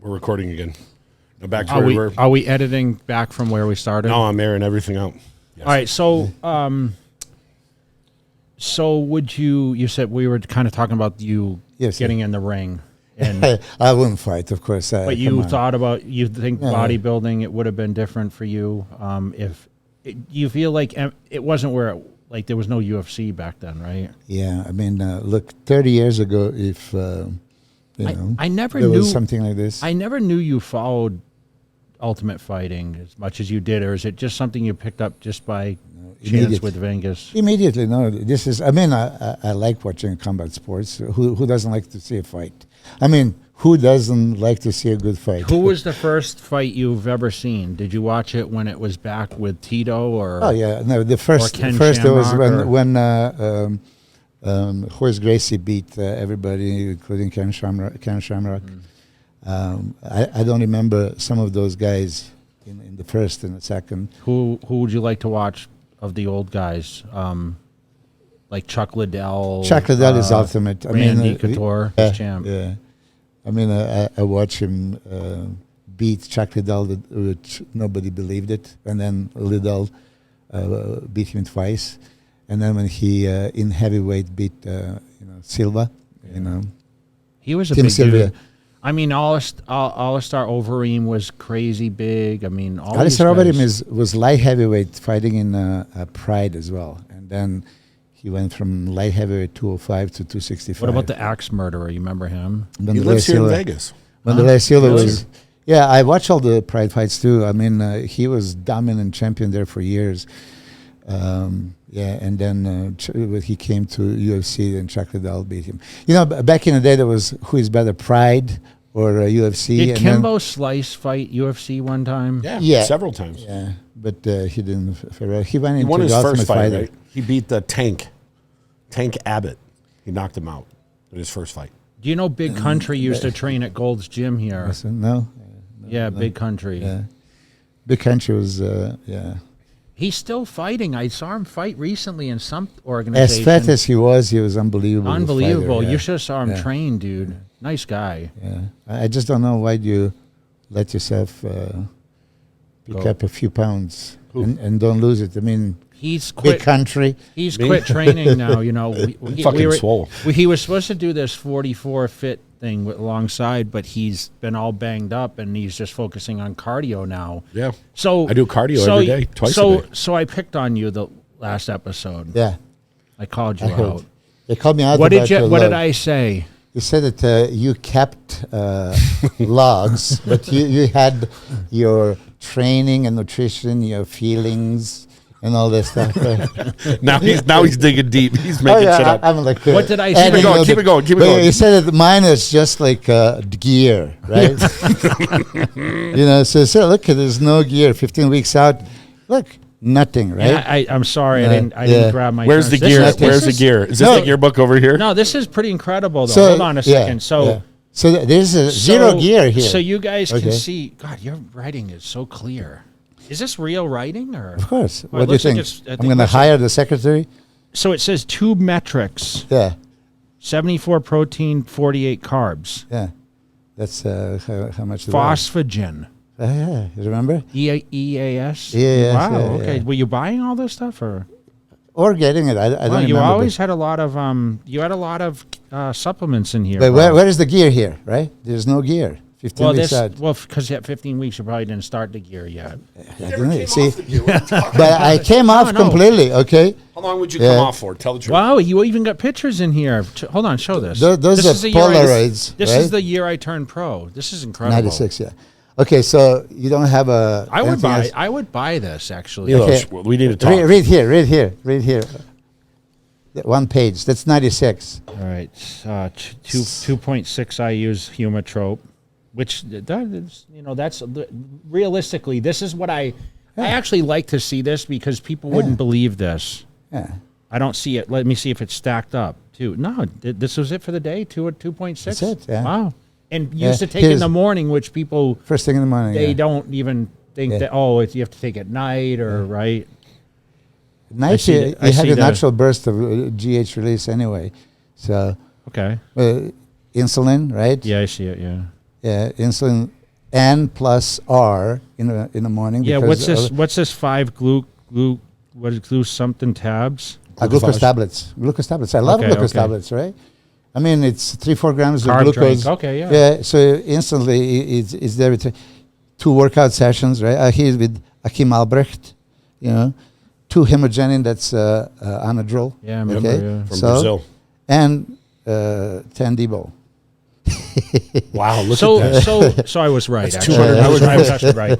We're recording again. Now back to where we were. Are we editing back from where we started? No, I'm airing everything out. Yes. All right, so would you said we were kind of talking about you getting in the ring. And I wouldn't fight, of course. But you thought about, you think bodybuilding, it would have been different for you if you feel like it wasn't where, like there was no UFC back then, right? Yeah, I mean, look, 30 years ago, if, I never there knew was something like this. I never knew you followed Ultimate Fighting as much as you did, or is it just something you picked up just by chance with Vegas? Immediately, no. This is, I mean, I like watching combat sports. Who doesn't like to see a fight? I mean, who doesn't like to see a good fight? Who was the first fight you've ever seen? Did you watch it when it was back with Tito or? Oh yeah, no. The first it was when Horace Gracie beat everybody, including Ken Shamrock. I don't remember some of those guys in the first and the second. Who would you like to watch of the old guys? Like Chuck Liddell. Chuck Liddell is ultimate. Randy Couture, champ. Yeah, I mean, I watched him beat Chuck Liddell, which nobody believed it, and then Liddell beat him twice, and then when he in heavyweight beat Silva, he was a Tim big Silva. dude. I mean, Alistair Overeem was crazy big. I mean, Alistair Overeem was light heavyweight fighting in Pride as well, and then he went from light heavyweight 205 to 265. What about the axe murderer? You remember him? He lives here in Vegas. Wanderlei Silva was. Yeah, I watched all the Pride fights too. I mean, he was dominant champion there for years. And then he came to UFC and Chuck Liddell beat him. Back in the day, there was who is better, Pride or UFC. Did Kimbo Slice fight UFC one time? Yeah, several times. Yeah, but he didn't. He went into won his the first Ultimate fight, Fighter. right? He beat the Tank Abbott. He knocked him out in his first fight. Do you know Big Country used to train at Gold's Gym here? No. Yeah, Big Country. Yeah. Big Country was, He's still fighting. I saw him fight recently in some organization. As fat as he was unbelievable. Unbelievable. Fighter, You should have saw him train, dude. Nice guy. Yeah. I just don't know why you let yourself pick up a few pounds and don't lose it. I mean, he's quit. Big Country. He's quit training now. Fucking swole. He was supposed to do this 44 fit thing alongside, but he's been all banged up and he's just focusing on cardio now. Yeah. So I do cardio every day, twice a day. So I picked on you the last episode. Yeah. I called you out. They called me out. What did I say? You said that you kept logs, but you had your training and nutrition, your feelings, and all this stuff. now he's digging deep. He's making shit up. I'm like, what did I say? Keep it going. You said that mine is just like gear, right? So look, there's no gear. 15 weeks out, look, nothing, right? Yeah, I'm sorry, I didn't grab my. Where's the gear? Where's the gear? Is this the gearbook over here? No, this is pretty incredible, though. Hold on a second. So there's zero gear here. So you guys can see. God, your writing is so clear. Is this real writing, or? Of course. Well, what do you think? I'm going to hire the secretary. So it says tube metrics. Yeah. 74 protein, 48 carbs. Yeah. That's how much. Phosphagen. Yeah, you remember? EAS? Yeah. Wow, okay. Were you buying all this stuff, or getting it? I don't remember. You always had a lot of supplements in here. But where is the gear here, right? There's no gear. 15 weeks out. Well, because at 15 weeks, you probably didn't start the gear yet. See, but I came off completely, okay? How long would you come off for? Tell the truth. Wow, you even got pictures in here. Hold on, show this. Those are Polaroids. This is the year I turned pro. This is incredible. 96, yeah. Okay, so you don't have a... I would buy this, actually. Milos, we need to talk. Read here. One page. That's 96. All right. 2.6 I use Humatrope, which that's realistically, this is what I actually like to see this because people wouldn't believe this. Yeah. I don't see it. Let me see if it's stacked up too. No, this was it for the day. 2.6. That's it. Yeah. Wow. And used to take in the morning, which people first thing in the morning. They don't even think that you have to take at night or right. Night you have a natural burst of GH release anyway. So okay. Insulin, right? Yeah, I see it. Yeah. Yeah, insulin N plus R in the morning. Yeah, because, what's this 5 glue something tabs? Glucose tablets. Glucose tablets. I love glucose tablets, right? I mean, it's 3-4 grams of Carb glucose. drink. Okay, yeah. Yeah, so instantly it's there with 2 workout sessions, right? Here with Akim Albrecht, 2 hemogenin, that's Anadrol. Yeah, I remember, yeah. From Brazil. And 10 Debo. Wow, look at that. So I was right. That's Actually. 200 I was actually right.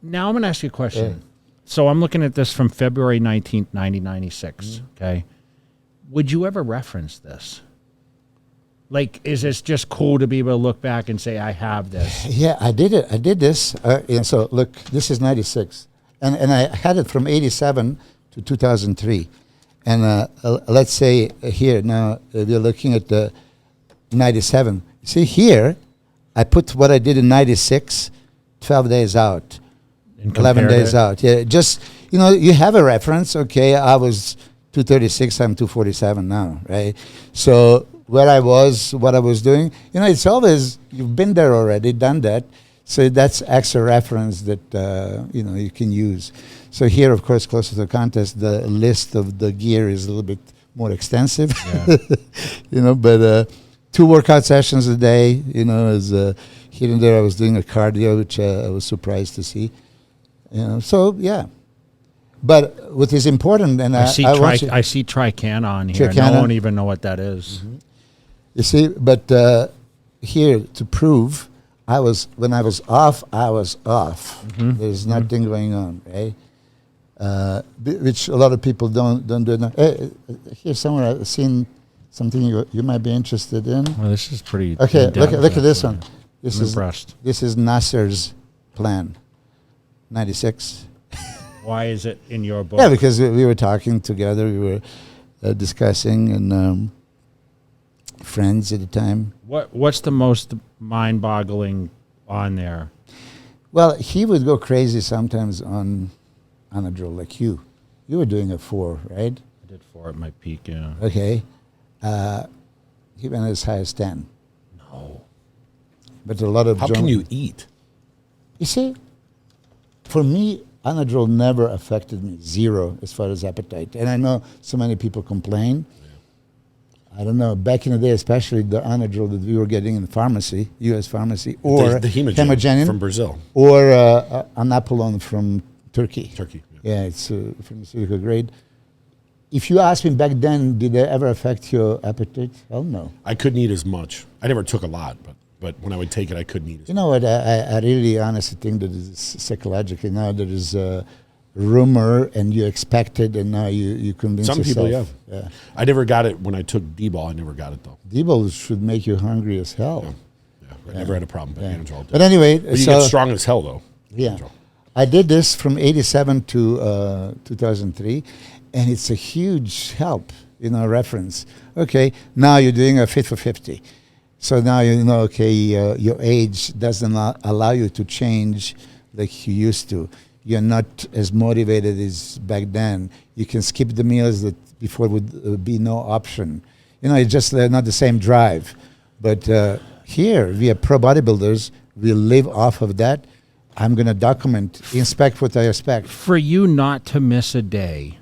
Now I'm going to ask you a question. Yeah. So I'm looking at this from February 19th, 1996. Okay. Would you ever reference this? Like, is this just cool to be able to look back and say, I have this? Yeah, I did it. I did this. And so, look, this is 96. And I had it from 87 to 2003. And let's say here, now, we're looking at the 97. See, here, I put what I did in 96, 12 days out. 11 days out. Yeah, just, you have a reference. Okay, I was 236, I'm 247 now, right? So where I was, what I was doing, it's always, you've been there already, done that. So that's extra reference that, you can use. So here, of course, closer to the contest, the list of the gear is a little bit more extensive, but 2 workout sessions a day, as here and there I was doing a cardio, which I was surprised to see. So yeah, but what is important, and I see Trican on here. Trican. No one even know what that is. Mm-hmm. You see, but here to prove, when I was off, I was off. Mm-hmm. There's nothing going on, right? Which a lot of people don't do now. Here somewhere I've seen something you might be interested in. Well, this is pretty. Okay, look at this one. I'm impressed. This is Nasser's plan. 96. Why is it in your book? Yeah, because we were talking together. We were discussing, and friends at the time. What's the most mind-boggling on there? Well, he would go crazy sometimes on Anadrol, like you. You were doing a 4, right? I did 4 at my peak, yeah. Okay. He went as high as 10. No. But a lot of... How can you eat? You see, for me, Anadrol never affected me, 0 as far as appetite. And I know so many people complain. I don't know, back in the day, especially the Anadrol that we were getting in the pharmacy, U.S. pharmacy, or the hemogenin from Brazil, or Anapolon from Turkey. Yeah, it's pharmaceutical grade. If you ask me back then, did they ever affect your appetite? Hell no. I couldn't eat as much. I never took a lot, but when I would take it, I couldn't eat as much. You know what? I really honestly think that it's psychologically now there is a rumor and you expect it and now you convince Some yourself. people, yeah. I never got it when I took D-ball. I never got it, though. D-ball should make you hungry as hell. I never had a problem. But anyway. But you get strong as hell, though. Yeah. I did this from 87 to 2003, and it's a huge help, reference. Okay, now you're doing a Fit for 50. So now your age doesn't allow you to change like you used to. You're not as motivated as back then. You can skip the meals that before would be no option. It's just not the same drive. But here, we are pro bodybuilders. We live off of that. I'm going to document, inspect what I expect. For you not to miss a day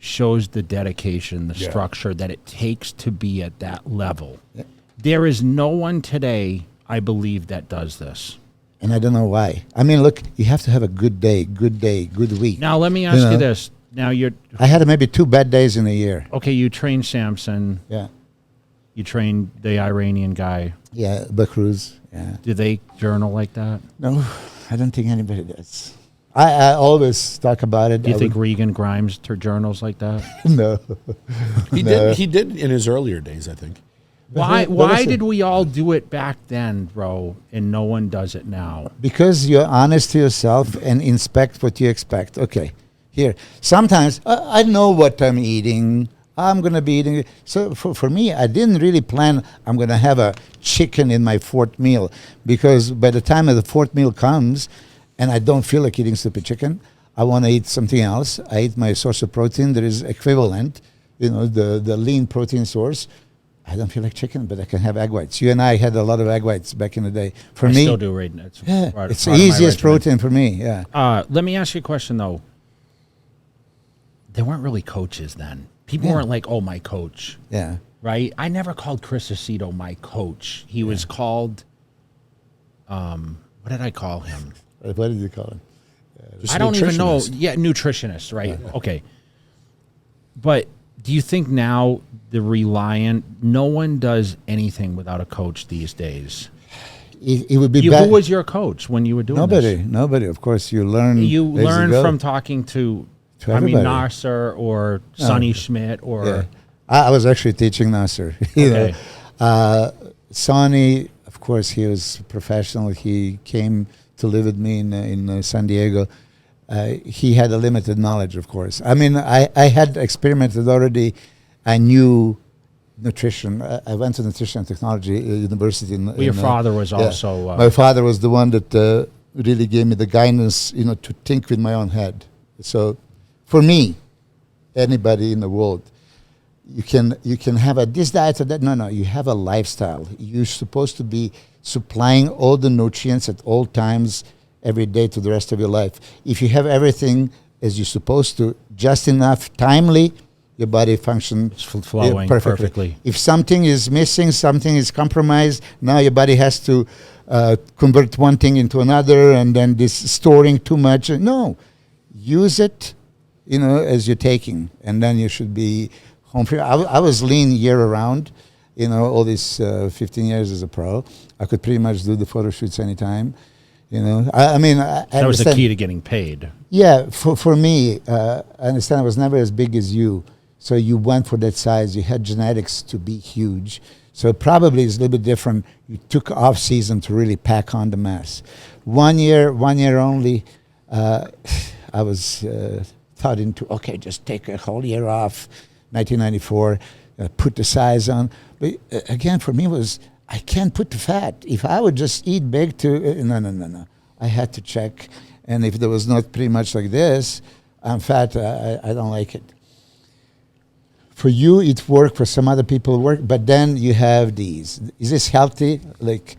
shows the dedication, the structure that it takes to be at that level. Yeah. There is no one today, I believe, that does this. And I don't know why. I mean, look, you have to have a good day, good week. Now, let me ask you this. Now I had maybe 2 bad days in a year. Okay, you trained Samson. Yeah. You trained the Iranian guy. Yeah, Bakruz. Yeah. Do they journal like that? No, I don't think anybody does. I always talk about it. Do you think Regan Grimes journals like that? No. He did in his earlier days, I think. Why did we all do it back then, bro, and no one does it now? Because you're honest to yourself and inspect what you expect. Okay, here. Sometimes I know what I'm eating. I'm going to be eating. So for me, I didn't really plan I'm going to have a chicken in my 4th meal, because by the time the 4th meal comes and I don't feel like eating stupid chicken, I want to eat something else. I eat my source of protein that is equivalent, the lean protein source. I don't feel like chicken, but I can have egg whites. You and I had a lot of egg whites back in the day. For I me, still do right now. It's, it's the easiest protein for me. Yeah. Let me ask you a question though. There weren't really coaches then. People weren't like, "Oh, my coach." Yeah. Right? I never called Chris Aceto my coach. He was called. What did I call him? What did you call him? I don't even know. nutritionist. Yeah, nutritionist, right? Yeah. Okay. But do you think now no one does anything without a coach these days? It would be Who bad. was your coach when you were doing this? Nobody. Of course, you learn. You as learn go. from talking to everybody. Nasser or Sonny Schmidt or... Yeah. I was actually teaching Nasser. Okay. Sonny, of course, he was professional. He came to live with me in San Diego. He had a limited knowledge, of course. I mean, I had experimented already. I knew nutrition. I went to Nutrition and Technology University. Your father was also... my father was the one that really gave me the guidance, to think with my own head. So for me, anybody in the world, you can have this diet or that. No, you have a lifestyle. You're supposed to be supplying all the nutrients at all times, every day to the rest of your life. If you have everything as you're supposed to, just enough, timely, your body functions flowing perfectly. If something is missing, something is compromised, now your body has to convert one thing into another, and then this storing too much. No, use it, as you're taking, and then you should be home free. I was lean year round, all these 15 years as a pro. I could pretty much do the photo shoots anytime. I mean, that was the key to getting paid. Yeah, for me, I understand I was never as big as you. So you went for that size. You had genetics to be huge. So probably it's a little bit different. You took off season to really pack on the mass. 1 year only, I was thought into, okay, just take a whole year off, 1994, put the size on. But again, for me, it was, I can't put the fat. If I would just eat big no. I had to check. And if there was not pretty much like this, I'm fat, I don't like it. For you, it worked. For some other people, it worked. But then you have these. Is this healthy? Like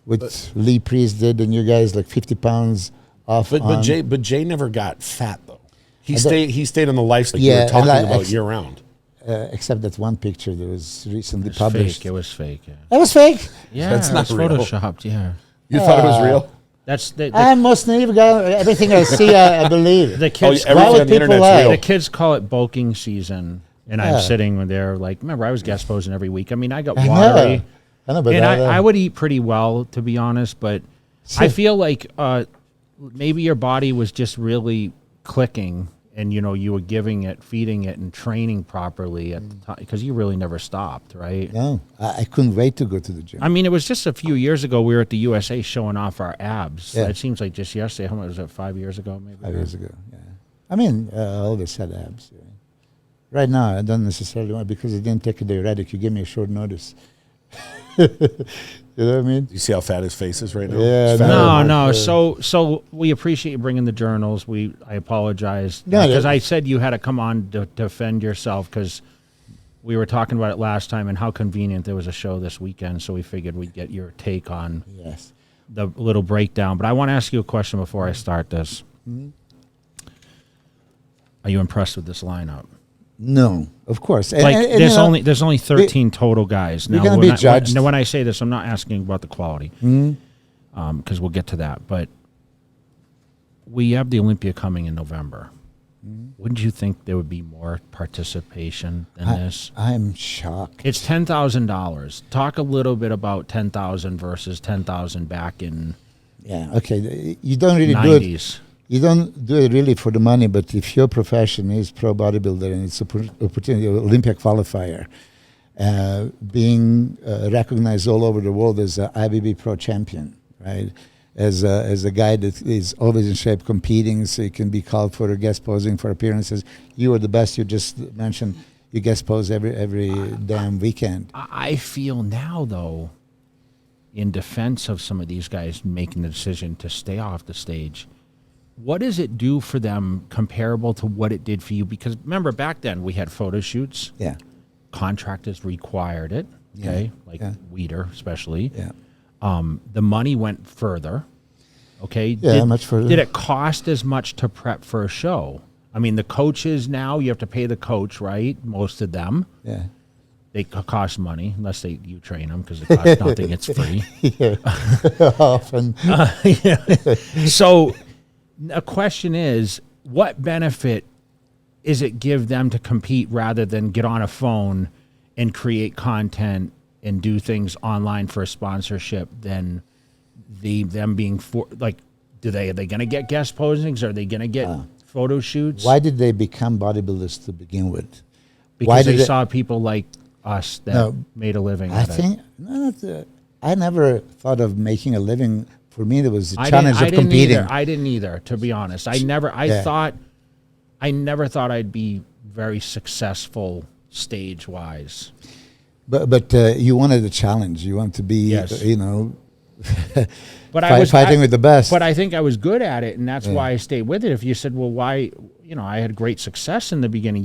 what Lee Priest did, and you guys like 50 pounds off. But Jay never got fat though. He stayed on the lifestyle you were talking about year round. Except that one picture that was recently It was published. fake. It was fake. Yeah. That was fake. Yeah, That's not it's real. photoshopped. Yeah, You thought it was real? that's I'm most naive guy. Everything I see, I believe. the kids. everything why would on the people internet's lie? real. The kids call it bulking season, and I'm sitting there like, remember, I was guest posing every week. I mean, I got watery, I know, but and I would eat pretty well, to be honest. But I feel like maybe your body was just really clicking, and you were feeding it, and training properly at the time, because you really never stopped, right? No, I couldn't wait to go to the gym. I mean, it was just a few years ago. We were at the USA showing off our abs. Yeah. It seems like just yesterday. How much was it? 5 years ago, maybe. 5 years ago, yeah. I mean, I always had abs. Yeah. Right now, I don't necessarily want, because I didn't take a diuretic. You gave me a short notice. You know what I mean? You see how fat his face is right now? Yeah, It's fat. No. So we appreciate you bringing the journals. I apologize No, because I said you had to come on to defend yourself, because we were talking about it last time and how convenient there was a show this weekend. So we figured we'd get your take on Yes. the little breakdown. But I want to ask you a question before I start this. Mm-hmm. Are you impressed with this lineup? No, of course. Like And, there's only 13 total guys. You're gonna be judged. When I say this, I'm not asking about the quality, because we'll get to that. But we have the Olympia coming in November. Wouldn't you think there would be more participation than this? I'm shocked. It's $10,000. Talk a little bit about 10,000 versus 10,000 back in Yeah. Okay. You don't really do it. 90s. You don't do it really for the money, but if your profession is pro bodybuilder and it's an opportunity, Olympia qualifier, being recognized all over the world as an IBB pro champion, right? As a guy that is always in shape, competing, so you can be called for guest posing for appearances. You are the best. You just mentioned you guest pose every damn weekend. I feel now, though, in defense of some of these guys making the decision to stay off the stage, what does it do for them comparable to what it did for you? Because remember, back then we had photo shoots. Yeah. Contractors required it, okay, like Weider especially. Yeah. The money went further, okay? Yeah, much further. Did it cost as much to prep for a show? I mean, the coaches now, you have to pay the coach, right? Most of them. Yeah. They cost money, unless you train them, because it costs nothing, it's free. Yeah. Often. So a question is, what benefit is it give them to compete rather than get on a phone and create content and do things online for a sponsorship than them being are they going to get guest postings? Are they going to get photo shoots? Why did they become bodybuilders to begin with? Because they saw people like us that made a living I at think I never thought of making a living. For me, there was a it. challenge of competing. I didn't either, to be honest. I never thought I'd be very successful stage wise. But you wanted a challenge. You wanted to be, But I was fighting with the best. But I think I was good at it, and that's why I stayed with it. If you said, well, why, I had great success in the beginning.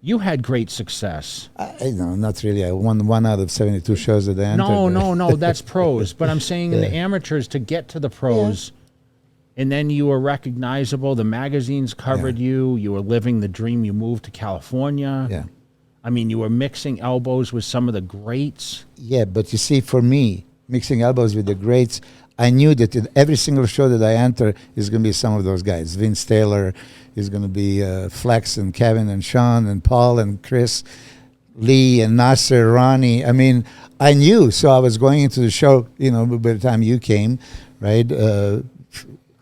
You had great success. No, not really. I won 1 out of 72 shows at the end. No, that's pros. But I'm saying in the amateurs, to get to the pros, and then you were recognizable. The magazines covered you. You were living the dream. You moved to California. Yeah. I mean, you were mixing elbows with some of the greats. Yeah, but you see, for me, mixing elbows with the greats, I knew that in every single show that I enter is going to be some of those guys. Vince Taylor is going to be Flex and Kevin and Sean and Paul and Chris, Lee and Nasser, Ronnie. I mean, I knew. So I was going into the show, by the time you came, right?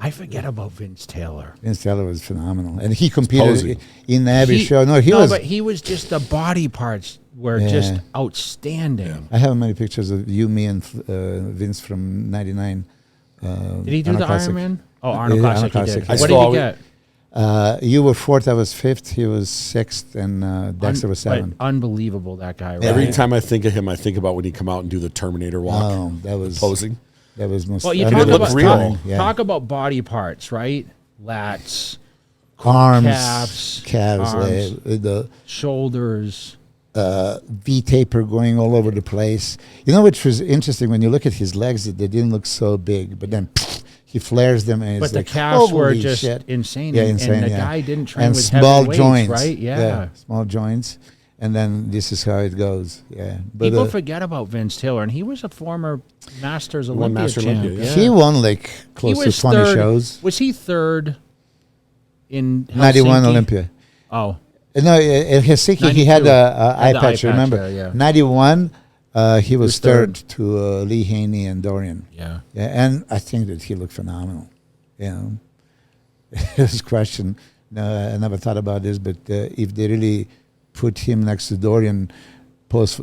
I forget about Vince Taylor. Vince Taylor was phenomenal. And he competed in every show. No, but he was just the body parts were just outstanding. Yeah. I have many pictures of you, me, and Vince from '99. Did he do the Ironman? Oh, Arnold Classic, he did. What did he get? You were 4th, I was 5th, he was 6th, and Dexter was 7th. Unbelievable, that guy. Right? Every time I think of him, I think about when he come out and do the Terminator walk. Oh, that was posing. That was most. Well, you talk about body parts, right? Lats, arms, calves, the shoulders. V-taper going all over the place. Which was interesting when you look at his legs, they didn't look so big, but then he flares them, and but the calves were just insane. Yeah, insane. And the guy didn't train with small heavy joints, weights, right? Yeah, small joints. And then this is how it goes. Yeah, but people forget about Vince Taylor, and he was a former Masters Olympia champ. He won close to 20 shows. Was he 3rd in Helsinki? 91 Olympia? Oh. No, in Helsinki he had an eye patch, remember? 91, he was 3rd to Lee Haney and Dorian. Yeah. And I think that he looked phenomenal. His question, I never thought about this, but if they really put him next to Dorian pose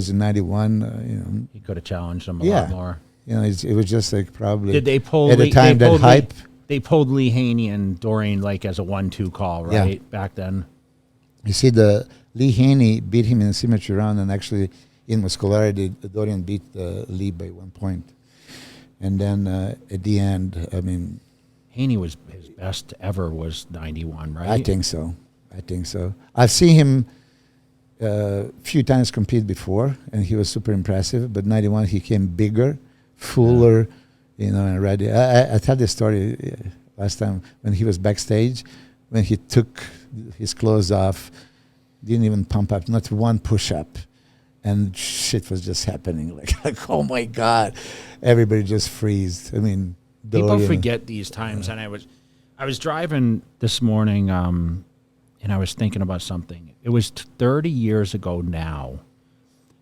in '91, he could have challenged him a lot more. It was just probably. Did they pull at the time that hype? They pulled Lee Haney and Dorian as a 1-2 call, right? Back then. You see, the Lee Haney beat him in the symmetry round, and actually in muscularity, Dorian beat Lee by 1 point. And then at the end, I mean, Haney was his best ever was 91, right? I think so. I've seen him a few times compete before, and he was super impressive. But 91, he came bigger, fuller, and ready. I told this story last time when he was backstage, when he took his clothes off, didn't even pump up, not one push-up. And shit was just happening. Like, oh, my God. Everybody just freezed. I mean, people forget these times. And I was driving this morning, and I was thinking about something. It was 30 years ago now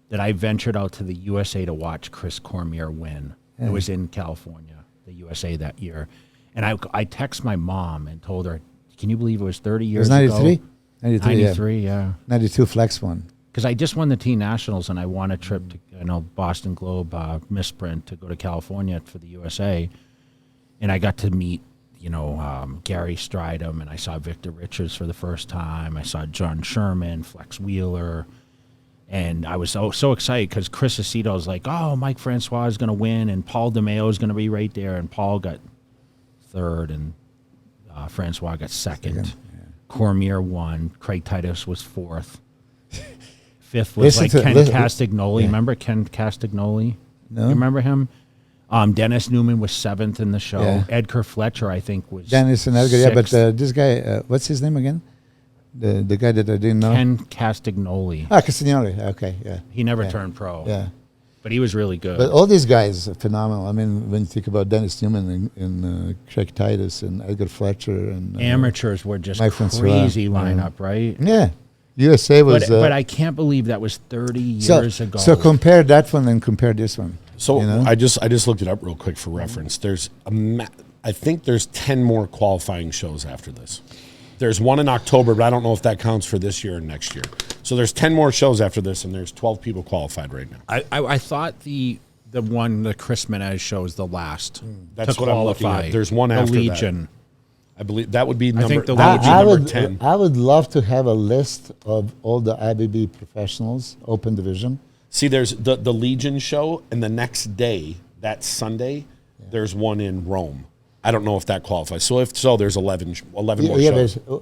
that I ventured out to the USA to watch Chris Cormier win. It was in California, the USA that year. And I texted my mom and told her, can you believe it was 30 years ago? It was 93? 93, yeah. 92 Flex won. Because I just won the Teen Nationals, and I won a trip to Boston Globe misprint to go to California for the USA. And I got to meet Gary Stridham, and I saw Victor Richards for the first time. I saw John Sherman, Flex Wheeler, and I was so excited because Chris Aceto was like, oh, Mike Francois is going to win, and Paul DeMeo is going to be right there, and Paul got 3rd, and Francois got 2nd. Cormier won. Craig Titus was 4th. fifth was Listen like to- Ken Castagnoli. Yeah. Remember Ken Castagnoli? No. You remember him? Dennis Newman was seventh in the show. Yeah. Edgar Fletcher, I think, was Dennis and Edgar, yeah, but sixth. this guy, what's his name again? The guy that I didn't know. Ken Castagnoli. Castagnoli. Okay, yeah. He never Yeah. turned pro. Yeah. But he was really good. But all these guys are phenomenal. I mean, when you think about Dennis Newman and Craig Titus and Edgar Fletcher and Amateurs were just Mike Francois, crazy yeah. lineup, right? yeah, USA was. But I can't believe that was 30 years ago. So compare that one and compare this one. So you know? I just looked it up real quick for reference. There's I think there's 10 more qualifying shows after this. There's one in October, but I don't know if that counts for this year or next year. So there's 10 more shows after this, and there's 12 people qualified right now. I thought the Chris Menez show is the last That's to what I'm looking qualify. at. There's one the after that. Legion. I believe that would be number, think the that would be number 10. I would love to have a list of all the IBB professionals, open division. See, there's the Legion show, and the next day, that Sunday, there's one in Rome. I don't know if that qualifies. So if so, there's 11 more shows. But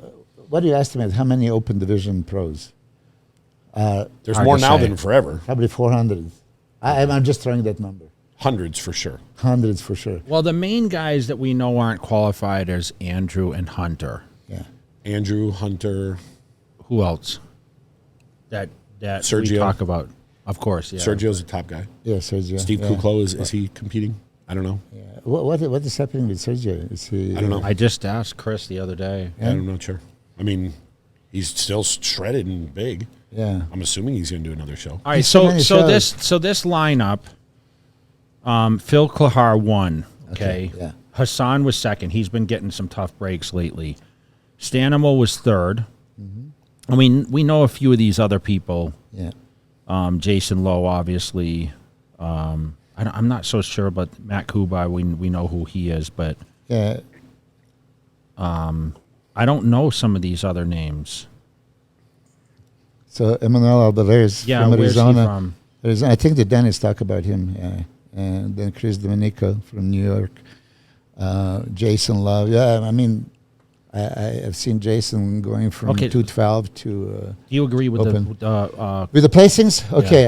what do you estimate? How many open division pros? There's Hard more to now say. than forever. Probably 400. I'm just throwing that number. Hundreds for sure. Hundreds for sure. Well, the main guys that we know aren't qualified is Andrew and Hunter. Yeah. Andrew, Hunter, Who else? That we Sergio. talk about. Of course, yeah. Sergio's the top guy. Yeah, Sergio. Steve yeah. Kuklo, is he competing? I don't know. Yeah. What is happening with Sergio? Is he? I don't know. I just asked Chris the other day. I'm not sure. I mean, he's still shredded and big. Yeah. I'm assuming he's going to do another show. All right, He's so so many this lineup, Phil Klahar won. Okay. Yeah. Hassan was second. He's been getting some tough breaks lately. Stanimal was third. I mean, we know a few of these other people. Yeah. Jason Lowe, obviously. I'm not so sure, but Matt Kubai, we know who he is, but Yeah. I don't know some of these other names. So Emmanuel Alvarez Yeah, from where's Arizona. he from? I think the Dennis talk about him. Yeah. And then Chris Domenico from New York. Jason Love. Yeah, I mean, I've seen Jason going from Okay. 212 to. Do you agree with Open. the With the placings? Okay.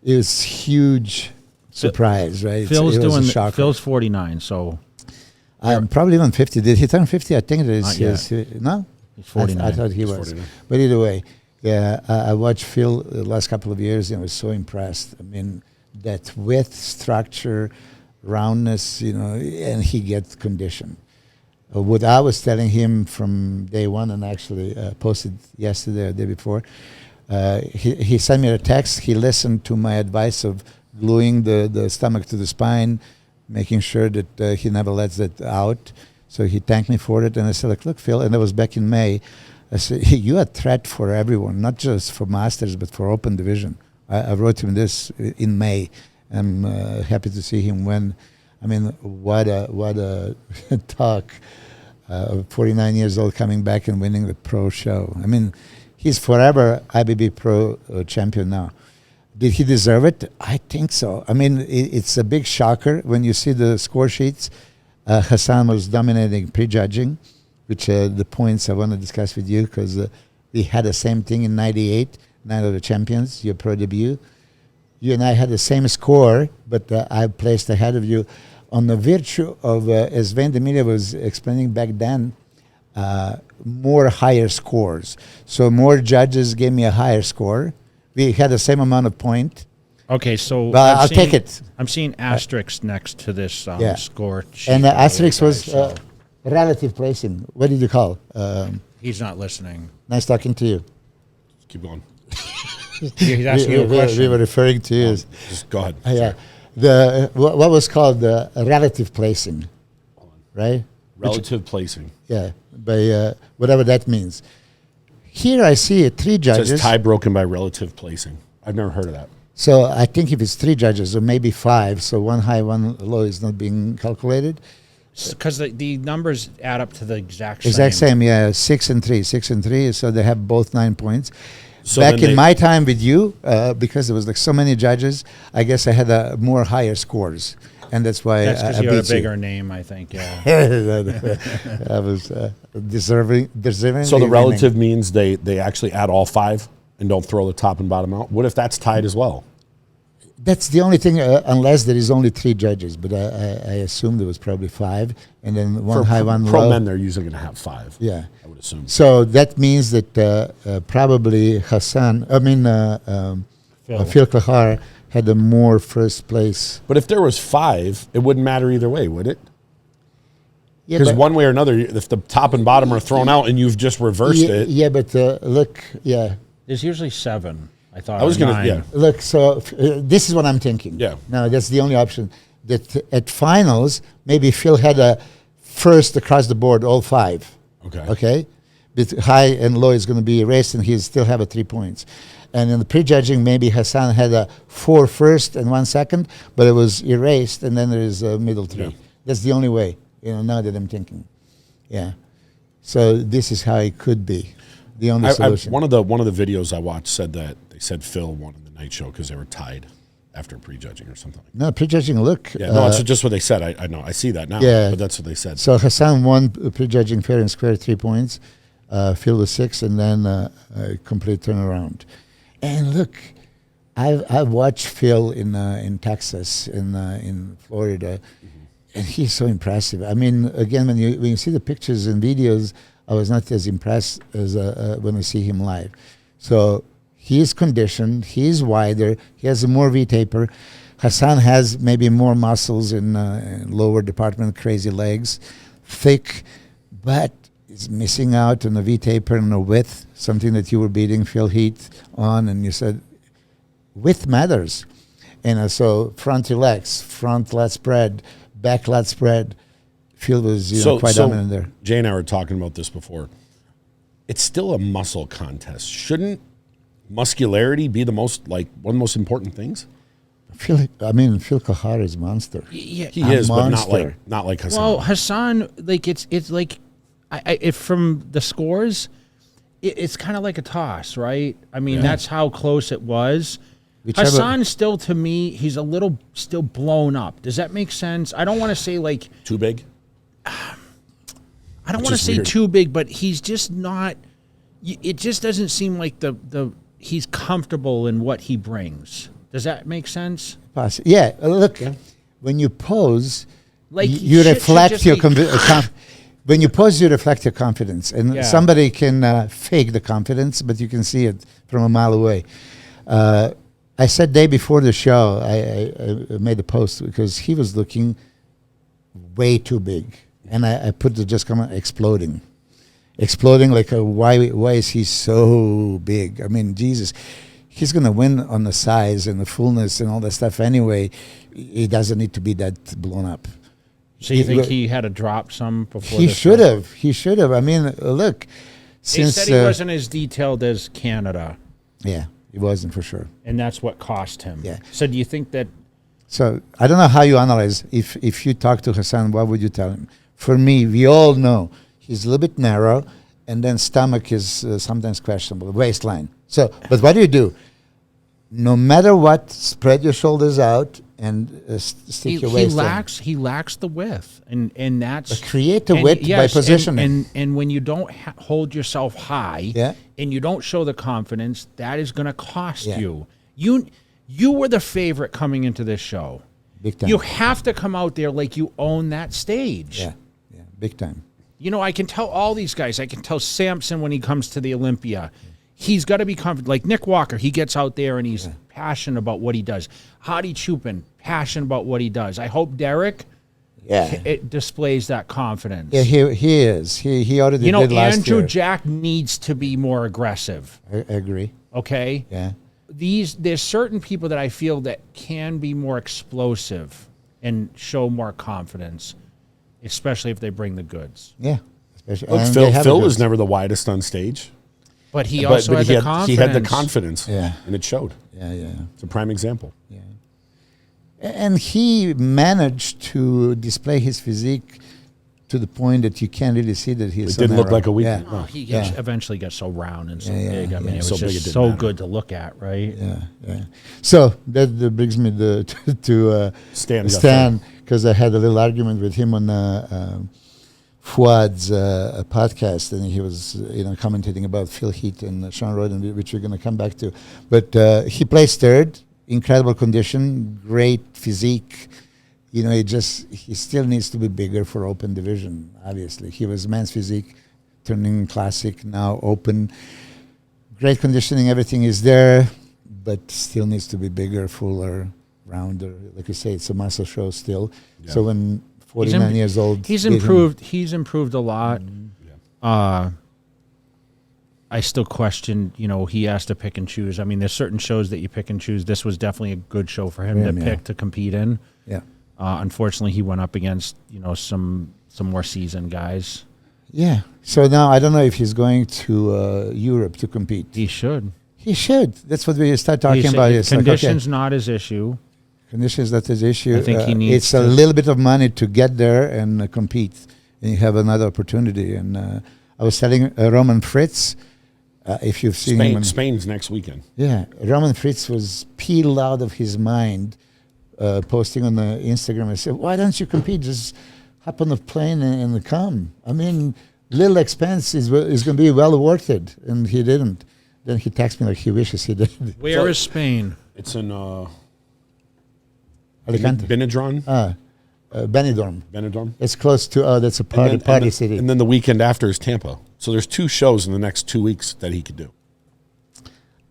It was huge surprise, right? Phil's it was a doing shocker. Phil's 49, so Probably even 50. Did he turn 50? I think it is. Not yet. No? he's 49. I thought he He's was. 49. But either way, yeah, I watched Phil the last couple of years and was so impressed. I mean, that width, structure, roundness, and he gets condition. What I was telling him from day one, and actually posted yesterday or the day before, he sent me a text. He listened to my advice of gluing the stomach to the spine, making sure that he never lets that out. So he thanked me for it, and I said, look, Phil, and that was back in May. I said, you're a threat for everyone, not just for Masters, but for Open Division. I wrote him this in May. I'm happy to see him win. I mean, what a talk. 49 years old, coming back and winning the pro show. I mean, he's forever IBB pro champion now. Did he deserve it? I think so. I mean, it's a big shocker when you see the score sheets. Hassan was dominating prejudging, which the points I want to discuss with you, because we had the same thing in 98, Night of the Champions, your pro debut. You and I had the same score, but I placed ahead of you on the virtue of, as Van de Mille was explaining back then, more higher scores. So more judges gave me a higher score. We had the same amount of point. Okay, so But I'll take it. I'm seeing asterisks next to this Yeah. score sheet. And the asterisk by the way, was guys, so relative placing. What did you call? he's not listening. Nice talking to you. Keep going. He's asking you a We question. were referring to you. Just go ahead. Yeah. The what was called the relative placing, right? Relative placing. Yeah, by whatever that means. Here I see three It judges. says tie broken by relative placing. I've never heard of that. So I think if it's three judges, or maybe five, so one high, one low is not being calculated. Because the numbers add up to the exact Same, yeah. 6 and 3, so they have both 9 points. So Back then in my time with you, because there was like so many judges, I guess I had more higher scores, and that's why That's because I you had a beat you. bigger name, I think. Yeah. I was deserving. So the relative means they actually add all five and don't throw the top and bottom out? What if that's tied as well? That's the only thing, unless there is only 3 judges. But I assume there was probably 5, and then one high, one pro low. men, they're usually going to have 5. Yeah, I would assume. so that means that probably Phil Kahar had the more first place. But if there was 5, it wouldn't matter either way, would it? Yeah, Because but- one way or another, if the top and bottom are thrown out and you've just reversed it. Yeah, but look, yeah. There's usually 7. I thought I was going to, 9. yeah. Look, so this is what I'm thinking. Yeah. No, that's the only option. That at finals, maybe Phil had a first across the board, all 5. Okay. Okay? But high and low is going to be erased, and he'll still have 3 points. And in the prejudging, maybe Hassan had a 4 first and 1 second, but it was erased, and then there is a middle 3. Yeah. That's the only way, now that I'm thinking. Yeah. So this is how it could be. The only solution. One of the videos I watched said that they said Phil won in the night show because they were tied after prejudging or something. No, prejudging, look. Yeah, no, it's just what they said. I know. I see that now. Yeah. But that's what they said. So Hassan won prejudging fair and square 3 points. Phil was 6, and then a complete turnaround. And look, I've watched Phil in Texas, in Florida, and he's so impressive. I mean, again, when you see the pictures and videos, I was not as impressed as when I see him live. So he's conditioned, he's wider, he has a more V-taper. Hassan has maybe more muscles in lower department, crazy legs, thick, but is missing out on the V-taper and the width, something that you were beating Phil Heath on, and you said width matters. And so front relax, front lat spread, back lat spread. Phil was quite dominant there. Jay and I were talking about this before. It's still a muscle contest. Shouldn't muscularity be one of the most important things? Phil Kahar is a monster. Yeah, He is, monster. but not like Hassan. Well, Hassan, like it's like, from the scores, it's kind of like a toss, right? I mean, that's how close it was. Hassan still, to me, he's a little still blown up. Does that make sense? I don't want to say like too big. I don't want to say too big, but he's just not. It just doesn't seem like he's comfortable in what he brings. Does that make sense? Yeah. Look, when you pose, like you reflect your when you pose, you reflect your confidence, and somebody can fake the confidence, but you can see it from a mile away. I said day before the show, I made a post because he was looking way too big, and I put the just comment exploding like why is he so big? I mean, Jesus, he's gonna win on the size and the fullness and all that stuff anyway. He doesn't need to be that blown up. So you think he had to drop some before? He should have. He should have. I mean, look. They said he wasn't as detailed as Canada. Yeah, he wasn't for sure. And that's what cost him. Yeah. So do you think that? So I don't know how you analyze. If you talk to Hassan, what would you tell him? For me, we all know he's a little bit narrow, and then stomach is sometimes questionable, waistline. So, but what do? No matter what, spread your shoulders out and stick your waist in. He lacks the width, and that's create the width by positioning. And when you don't hold yourself high, and you don't show the confidence, that is going to cost you. You were the favorite coming into this show. Big time. You have to come out there like you own that stage. Yeah, big time. I can tell all these guys. I can tell Samson when he comes to the Olympia. He's got to be confident. Like Nick Walker, he gets out there and he's passionate about what he does. Hadi Chupin, passionate about what he does. I hope Derek it displays that confidence. Yeah, he is. He already did last year. Andrew Jack needs to be more aggressive. I agree. Okay? Yeah. There's certain people that I feel that can be more explosive and show more confidence, especially if they bring the goods. Yeah. Phil was never the widest on stage. But he also had the confidence. He had the confidence, and it showed. Yeah. It's a prime example. Yeah. And he managed to display his physique to the point that you can't really see that he's. It didn't look like a weakness. Yeah. He eventually gets so round and so big. I mean, it was so just so good to look at, right? Yeah. So that brings me to Stan, because I had a little argument with him on Fuad's podcast, and he was commentating about Phil Heath and Sean Roden, which we're going to come back to. But he placed third, incredible condition, great physique. He still needs to be bigger for open division. Obviously, he was men's physique, turning classic, now open. Great conditioning, everything is there, but still needs to be bigger, fuller, rounder. Like you say, it's a muscle show still. Yeah. So when 49 years old, he's improved. He's improved a lot. I still question. He has to pick and choose. I mean, there's certain shows that you pick and choose. This was definitely a good show for him to pick to compete in. Yeah. Unfortunately, he went up against some more seasoned guys. Yeah. So now I don't know if he's going to Europe to compete. He should. He should. That's what we start talking about. Conditions not his issue. Conditions not his issue. I think he needs. It's a little bit of money to get there and compete, and you have another opportunity. And I was telling Roman Fritz, if you've seen him, Spain's next weekend. Yeah, Roman Fritz was peeled out of his mind, posting on the Instagram. I said, "Why don't you compete? Just hop on the plane and come." I mean, little expense is going to be well worth it, and he didn't. Then he texted me like he wishes he did. Where is Spain? It's in Alicante. Benidorm. Benidorm. It's close to. That's a party city. And then the weekend after is Tampa. So there's 2 shows in the next 2 weeks that he could do.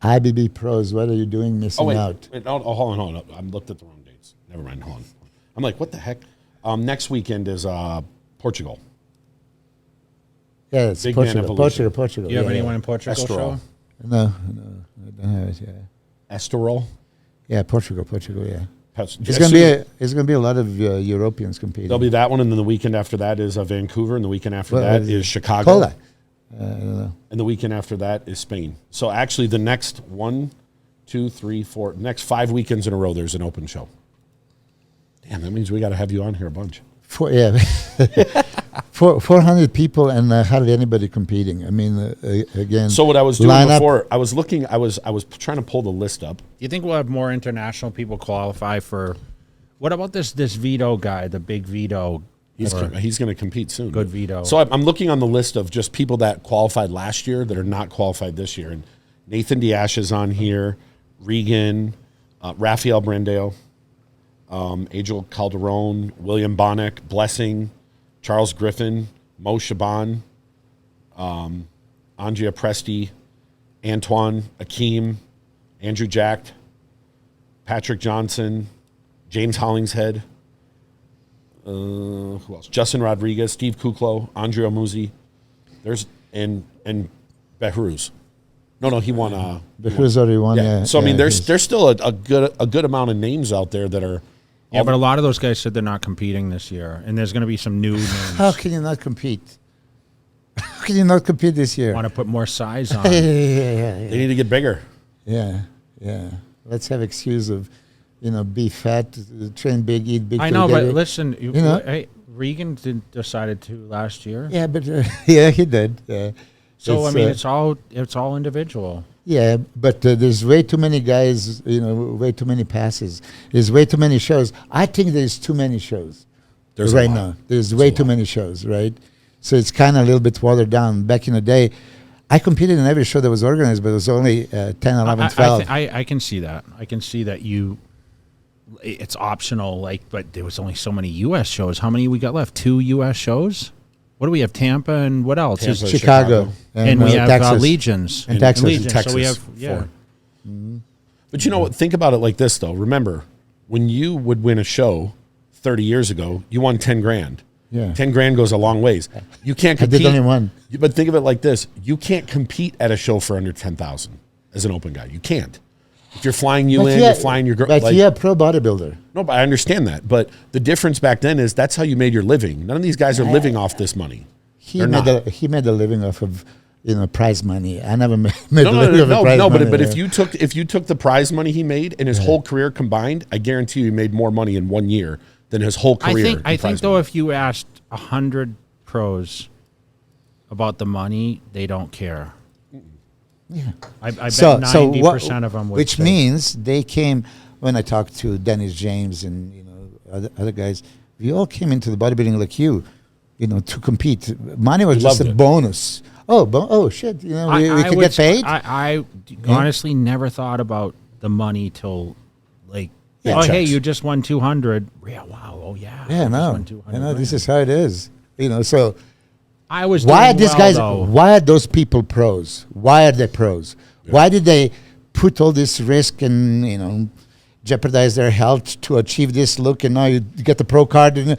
IBB Pros. What are you doing missing out? Hold on. I looked at the wrong dates. Never mind. Hold on. I'm like, what the heck? Next weekend is Portugal. Yeah, it's Portugal. Do you have anyone in Portugal? Estoril. No, I don't have it. Yeah. Estoril. Yeah, Portugal. Yeah. It's gonna be a lot of Europeans competing. There'll be that one, and then the weekend after that is Vancouver, and the weekend after that is Chicago. I don't know. And the weekend after that is Spain. So actually, the next next 5 weekends in a row, there's an open show. Damn, that means we got to have you on here a bunch. 400 people and hardly anybody competing. I mean, again. So what I was doing before, I was looking. I was trying to pull the list up. Do you think we'll have more international people qualify for? What about this Vito guy, the big Vito? He's going to compete soon. Good Vito. So I'm looking on the list of just people that qualified last year that are not qualified this year, and Nathan Diash is on here, Regan, Rafael Brandao, Angel Calderon, William Bonnick, Blessing, Charles Griffin, Mo Shaban, Andrea Presti, Antoine Akeem, Andrew Jack, Patrick Johnson, James Hollingshead, who else? Justin Rodriguez, Steve Kuklo, Andrea Muzzi. There's and Behruz. No, he won. Behruz already won. Yeah. So I mean, there's still a good amount of names out there that are. Yeah, but a lot of those guys said they're not competing this year, and there's going to be some new names. How can you not compete? How can you not compete this year? Want to put more size on? They need to get bigger. Yeah. Let's have excuse of, be fat, train big, eat big. I know, but listen, hey, Regan decided to last year. Yeah, but he did. So I mean, it's all individual. Yeah, but there's way too many guys, way too many passes. There's way too many shows. I think there's too many shows now. There's way too many shows, right? So it's kind of a little bit watered down. Back in the day, I competed in every show that was organized, but it was only 10, 11, 12. I can see that. I can see that it's optional, but there was only so many U.S. shows. How many we got left? 2 U.S. shows? What do we have? Tampa and what else? Tampa, Chicago. And we have Legions. And Texas. Legions. Texas. So we have, 4. Mm-hmm. But you know what? Think about it like this, though. Remember, when you would win a show 30 years ago, you won 10 grand. Yeah. 10 grand goes a long ways. You can't compete. I did only one. But think of it like this. You can't compete at a show for under 10,000 as an open guy. You can't. If you're flying you're flying your girl. But you're a pro bodybuilder. No, but I understand that. But the difference back then is that's how you made your living. None of these guys are living off this money. He made a living off of prize money. I never made a living off of prize money. But if you took the prize money he made and his whole career combined, I guarantee you he made more money in 1 year than his whole career. I think though, if you asked 100 pros about the money, they don't care. Yeah, I bet 90% of them would. Which means they came. When I talked to Dennis James and other guys, we all came into the bodybuilding like you. to compete. Money was just loved a it. bonus. Oh shit! We could get paid. I honestly never thought about the money till like, Yeah, oh, hey, checks. you just won 200. Yeah, wow. Oh, yeah. Yeah, I just no. won 200 This grand. is how it is. So I was why are doing these well, guys? though. Why are those people pros? Why are they pros? Why did they put all this risk and jeopardize their health to achieve this look? And now you get the pro card, and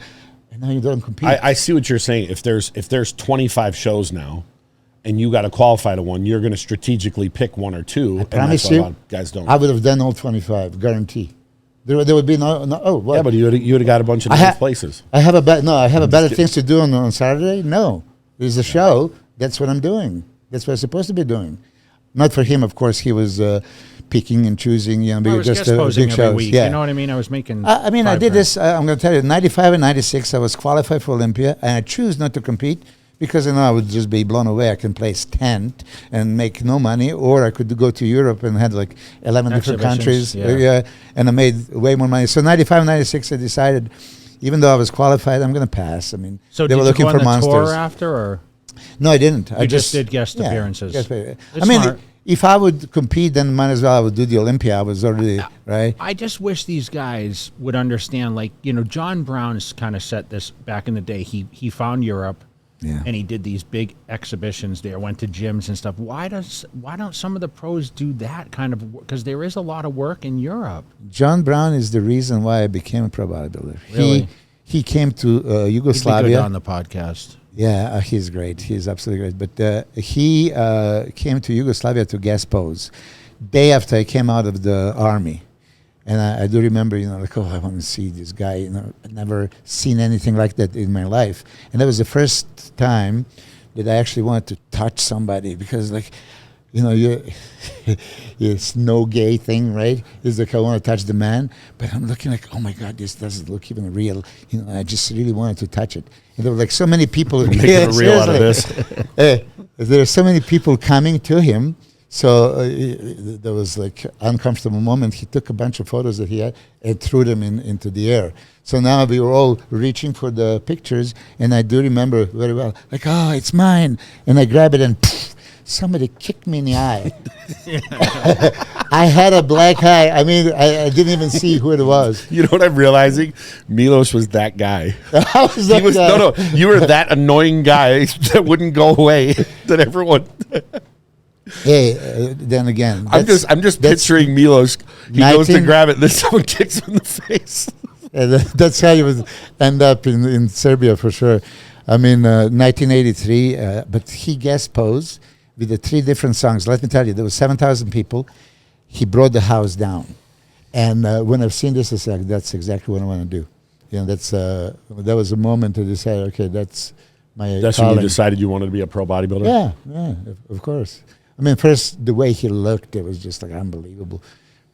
now you don't compete. I see what you're saying. If there's 25 shows now, and you got to qualify to one, you're going to strategically pick one or two. I promise A lot you, of guys don't. I would have done all 25, guarantee. There would be no. Oh, what? Yeah, but you would have got a bunch of I nice ha- places. I have better things to do on Saturday. No, there's a show. That's what I'm doing. That's what I'm supposed to be doing. Not for him, of course. He was picking and choosing. I Because was just guest posing big every shows. week. Yeah. You know what I mean? I was making. I did $5 this. I'm going to tell you, 95 and 96, I was qualified for Olympia, and I choose not to compete because I would just be blown away. I can place tent and make no money, or I could go to Europe and had like 11 different Exhibitions, countries. yeah. And I made way more money. So 95, 96, I decided, even though I was qualified, I'm going to pass. I mean, So they did were you looking go for on the monsters. tour after, or No, I didn't. I You just did guest appearances. guest I It's mean, smart. if I would compete, then might as well I would do the Olympia. I was already, right? I just wish these guys would understand. Like, John Brown's kind of set this back in the day. He found Europe. Yeah. And he did these big exhibitions there, went to gyms and stuff. Why don't some of the pros do that kind of work? Because there is a lot of work in Europe. John Brown is the reason why I became a pro bodybuilder. Really? He came to He'd be good Yugoslavia. on the podcast. Yeah, he's great. He's absolutely great. But he came to Yugoslavia to guest pose day after I came out of the army. And I do remember, like, I want to see this guy. I'd never seen anything like that in my life. And that was the first time that I actually wanted to touch somebody because, like, it's no gay thing, right? It's like I want to touch the man, but I'm looking like, oh my God, this doesn't look even real. I just really wanted to touch it. And there were like so many people Making a reel out of this. There are so many people coming to him. So there was like uncomfortable moment. He took a bunch of photos that he had and threw them into the air. So now we were all reaching for the pictures, and I do remember very well, like, oh, it's mine. And I grab it and somebody kicked me in the eye. I had a black eye. I mean, I didn't even see who it was. You know what I'm realizing? Milos was that guy. I was He like, was no. You were that annoying guy that wouldn't go away. That everyone. Hey, then again, I'm just that's- picturing Milos. He goes to 19 grab it, and then someone kicks him in the face. That's how you would end up in Serbia for sure. I mean, 1983, but he guest posed with the 3 different songs. Let me tell you, there was 7,000 people. He brought the house down. And when I've seen this, I said, that's exactly what I want to do. That was a moment to decide, okay, that's my That's calling. when you decided you wanted to be a pro bodybuilder? Yeah, of course. I mean, first, the way he looked, it was just like unbelievable.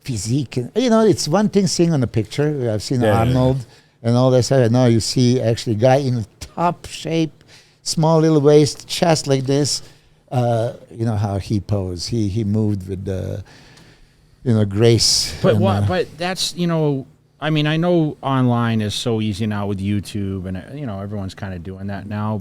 Physique. And, it's one thing seeing on the picture. I've seen Arnold and all that stuff. Now you see actually a guy in top shape, small little waist, chest like this. How he posed. He moved with, grace. But and, But that's I mean, I know online is so easy now with YouTube, and everyone's kind of doing that now.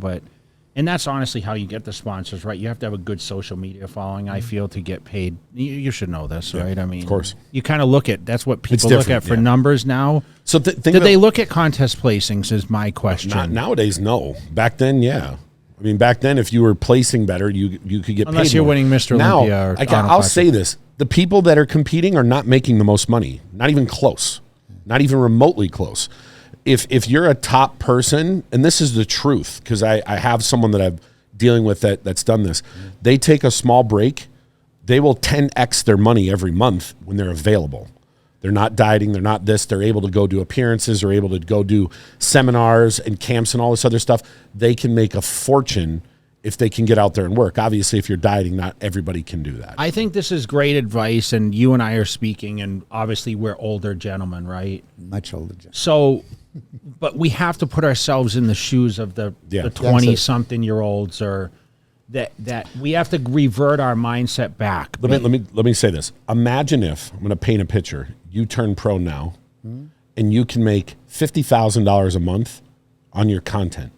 And that's honestly how you get the sponsors, right? You have to have a good social media following, I feel, to get paid. You should know this, right? I mean, of course. You kind of look at that's what It's people look at different, for yeah. numbers now. So think Did about- they look at contest placings? Is my question. Not nowadays, no. Back then, yeah. I mean, back then, if you were placing better, you could get paid Unless you're more. winning Mr. Now, Olympia or I'll say this: the people that are competing are not making the most money. Not even close. Not even remotely close. If you're a top person, and this is the truth, because I have someone that I'm dealing with that's done this. They take a small break. They will 10x their money every month when they're available. They're not dieting. They're not this. They're able to go do appearances. They're able to go do seminars and camps and all this other stuff. They can make a fortune if they can get out there and work. Obviously, if you're dieting, not everybody can do that. I think this is great advice, and you and I are speaking, and obviously we're older gentlemen, right? much older. So, but we have to put ourselves in the shoes of the Yeah. 20-something-year-olds, or that we have to revert our mindset back. Let me say this. Imagine if, I'm going to paint a picture, you turn pro now, and you can make $50,000 a month on your content.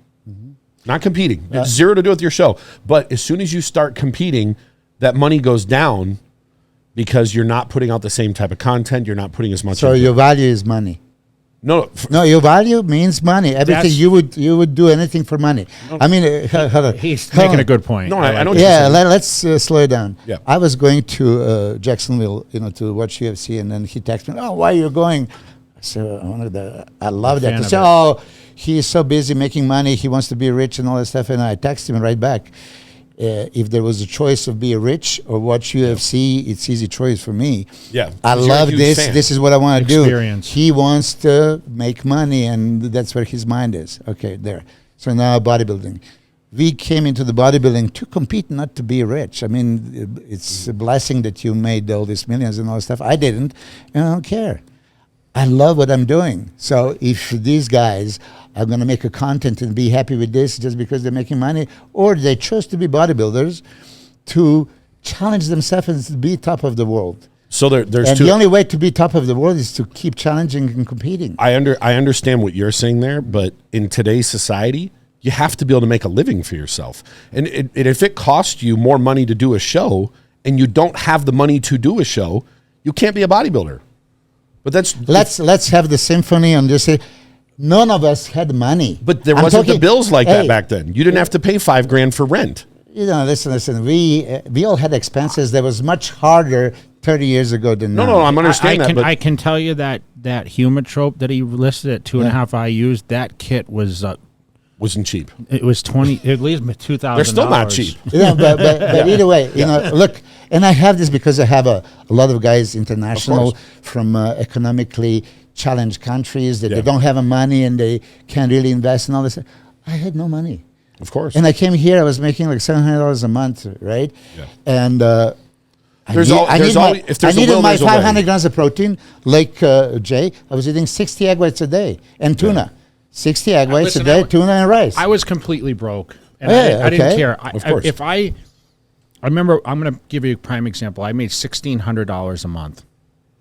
Not competing. It's zero to do with your show. But as soon as you start competing, that money goes down because you're not putting out the same type of content. You're not putting as much. So your value is money. No, your value means money. Everything you would do anything for money. I mean, he's making a good point. No, I know. Yeah, let's slow it down. Yeah. I was going to Jacksonville, to watch UFC, and then he texted me, "Oh, why are you going?" I said, "I love that." He said, "Oh, he's so busy making money. He wants to be rich and all that stuff." And I texted him right back. If there was a choice of being rich or watch UFC, it's easy choice for me. Yeah, I love this. Fan. This is what I want to do. Experience. He wants to make money, and that's where his mind is. Okay, there. So now bodybuilding. We came into the bodybuilding to compete, not to be rich. I mean, it's a blessing that you made all these millions and all this stuff. I didn't, and I don't care. I love what I'm doing. So if these guys are going to make a content and be happy with this just because they're making money, or they chose to be bodybuilders to challenge themselves and to be top of the world. So there's and two. The only way to be top of the world is to keep challenging and competing. I understand what you're saying there, but in today's society, you have to be able to make a living for yourself. And if it costs you more money to do a show and you don't have the money to do a show, you can't be a bodybuilder. But let's have the symphony and just say, none of us had money. But there wasn't the bills like that back then. You didn't have to pay $5,000 for rent. Listen. We all had expenses. That was much harder 30 years ago than now. No, I'm understanding that. But I can tell you that Humatrope that he listed at 2.5 IUs, that kit was wasn't cheap. It was at least $2,000. They're still not cheap. Yeah, but either way, look, and I have this because I have a lot of guys international from economically challenged countries that they don't have the money and they can't really invest and all this. I had no money. Of course. And I came here, I was making like $700 a month, right? Yeah. And I needed my 500 grams of protein, like Jay. I was eating 60 egg whites a day and tuna. 60 egg whites a day, tuna and rice. I was completely broke. And I okay. didn't care. Of course. I remember, I'm going to give you a prime example. I made $1,600 a month.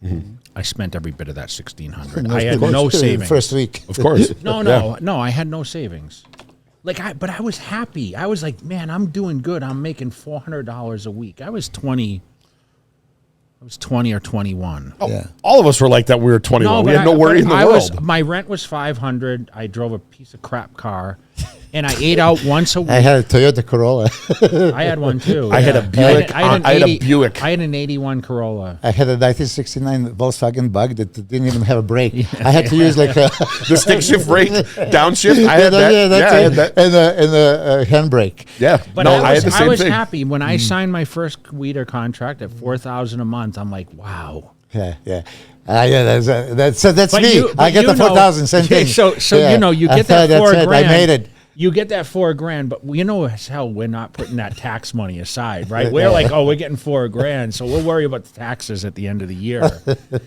Mm-hmm. I spent every bit of that $1,600. I had no savings. First week. Of course. No, I had no savings. But I was happy. I was like, man, I'm doing good. I'm making $400 a week. I was 20 or 21. Oh, yeah. All of us were like that. We were 21. We had no worry in the world. My rent was $500. I drove a piece of crap car, and I ate out once a week. I had a Toyota Corolla. I had one too. I had a Buick. I had an 81 Corolla. I had a 1969 Volkswagen Bug that didn't even have a brake. I had to use like the stick shift brake, downshift. I had that. I had that. And the handbrake. Yeah. But I had the same thing. Happy when I signed my first Weider contract at $4,000 a month. I'm like, wow. Yeah. That's me. I get the 4,000. Same thing. So you get that $4,000. I made it. You get that $4,000, but you know as hell we're not putting that tax money aside, right? We're like, we're getting $4,000, so we'll worry about the taxes at the end of the year.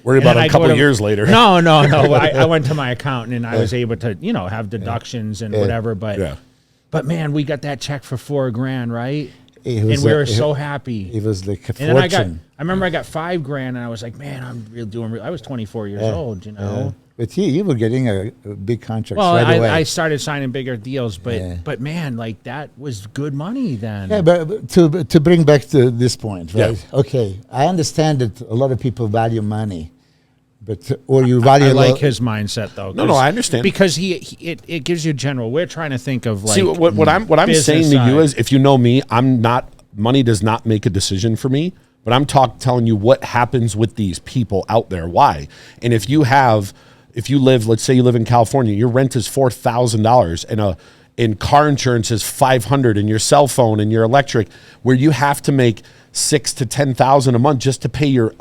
Worry about it a couple of years later. No. I went to my accountant and I was able to, have deductions and whatever. But man, we got that check for $4,000, right? And we were so happy. It was like a fortune. fortune. I remember I got $5,000, and I was like, man, I'm doing. I was 24 years old, But you were getting a big contract right away. I started signing bigger deals, but man, like that was good money then. Yeah, but to bring back to this point, right? Yeah. Okay, I understand that a lot of people value money, or you value. I like his mindset though. No, I understand because it gives you general. We're trying to think of like. See what I'm saying to you is, if you know me, money does not make a decision for me. But I'm telling you what happens with these people out there. Why? And if you live, let's say you live in California, your rent is $4,000 and car insurance is $500 and your cell phone and your electric, where you have to make $6,000 to $10,000 a month just to pay your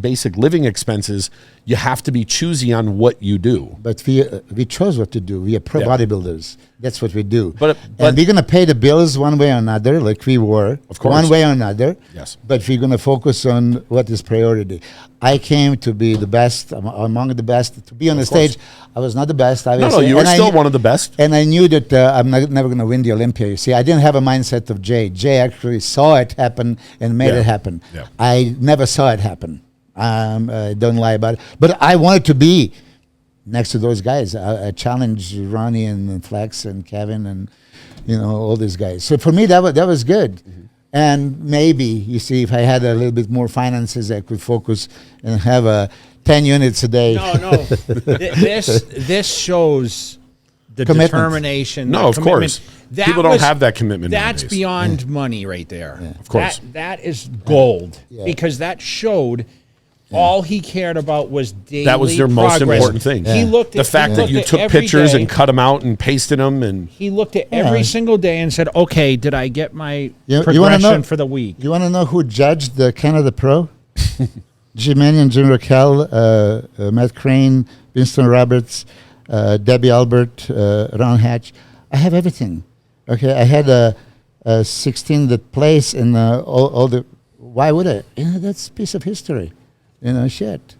basic living expenses. You have to be choosy on what you do. But we chose what to do. We are pro bodybuilders. That's what we do. But we're going to pay the bills one way or another, like we were. Of course. One way or another. Yes. But we're going to focus on what is priority. I came to be the best, among the best, to be on the stage. I was not the best, obviously. No, you were still one of the best. And I knew that I'm never going to win the Olympia. You see, I didn't have a mindset of Jay. Jay actually saw it happen and made it happen. Yeah. I never saw it happen. Don't lie about it. But I wanted to be next to those guys. I challenged Ronnie and Flex and Kevin and all these guys. So for me, that was good. And maybe, you see, if I had a little bit more finances, I could focus and have 10 units a day. No. This shows the Commitment. determination. No, the of commitment. course. That People don't have that commitment That's nowadays. beyond money right there. Yeah. Of course. That is gold Yeah. because that showed all he cared about was daily That was their most progress. important thing. He looked at The fact he that looked you at took every pictures day. and cut them out and pasted them, and He looked at every single day and said, "Okay, did I get my You wanna progression know- for the week?" You want to know who judged the Canada Pro? Jim Mannion, Jim Raquel, Matt Crane, Winston Roberts, Debbie Albert, Ron Hatch. I have everything. Okay, I had a 16th place in all the. Why would I? That's a piece of history. Shit.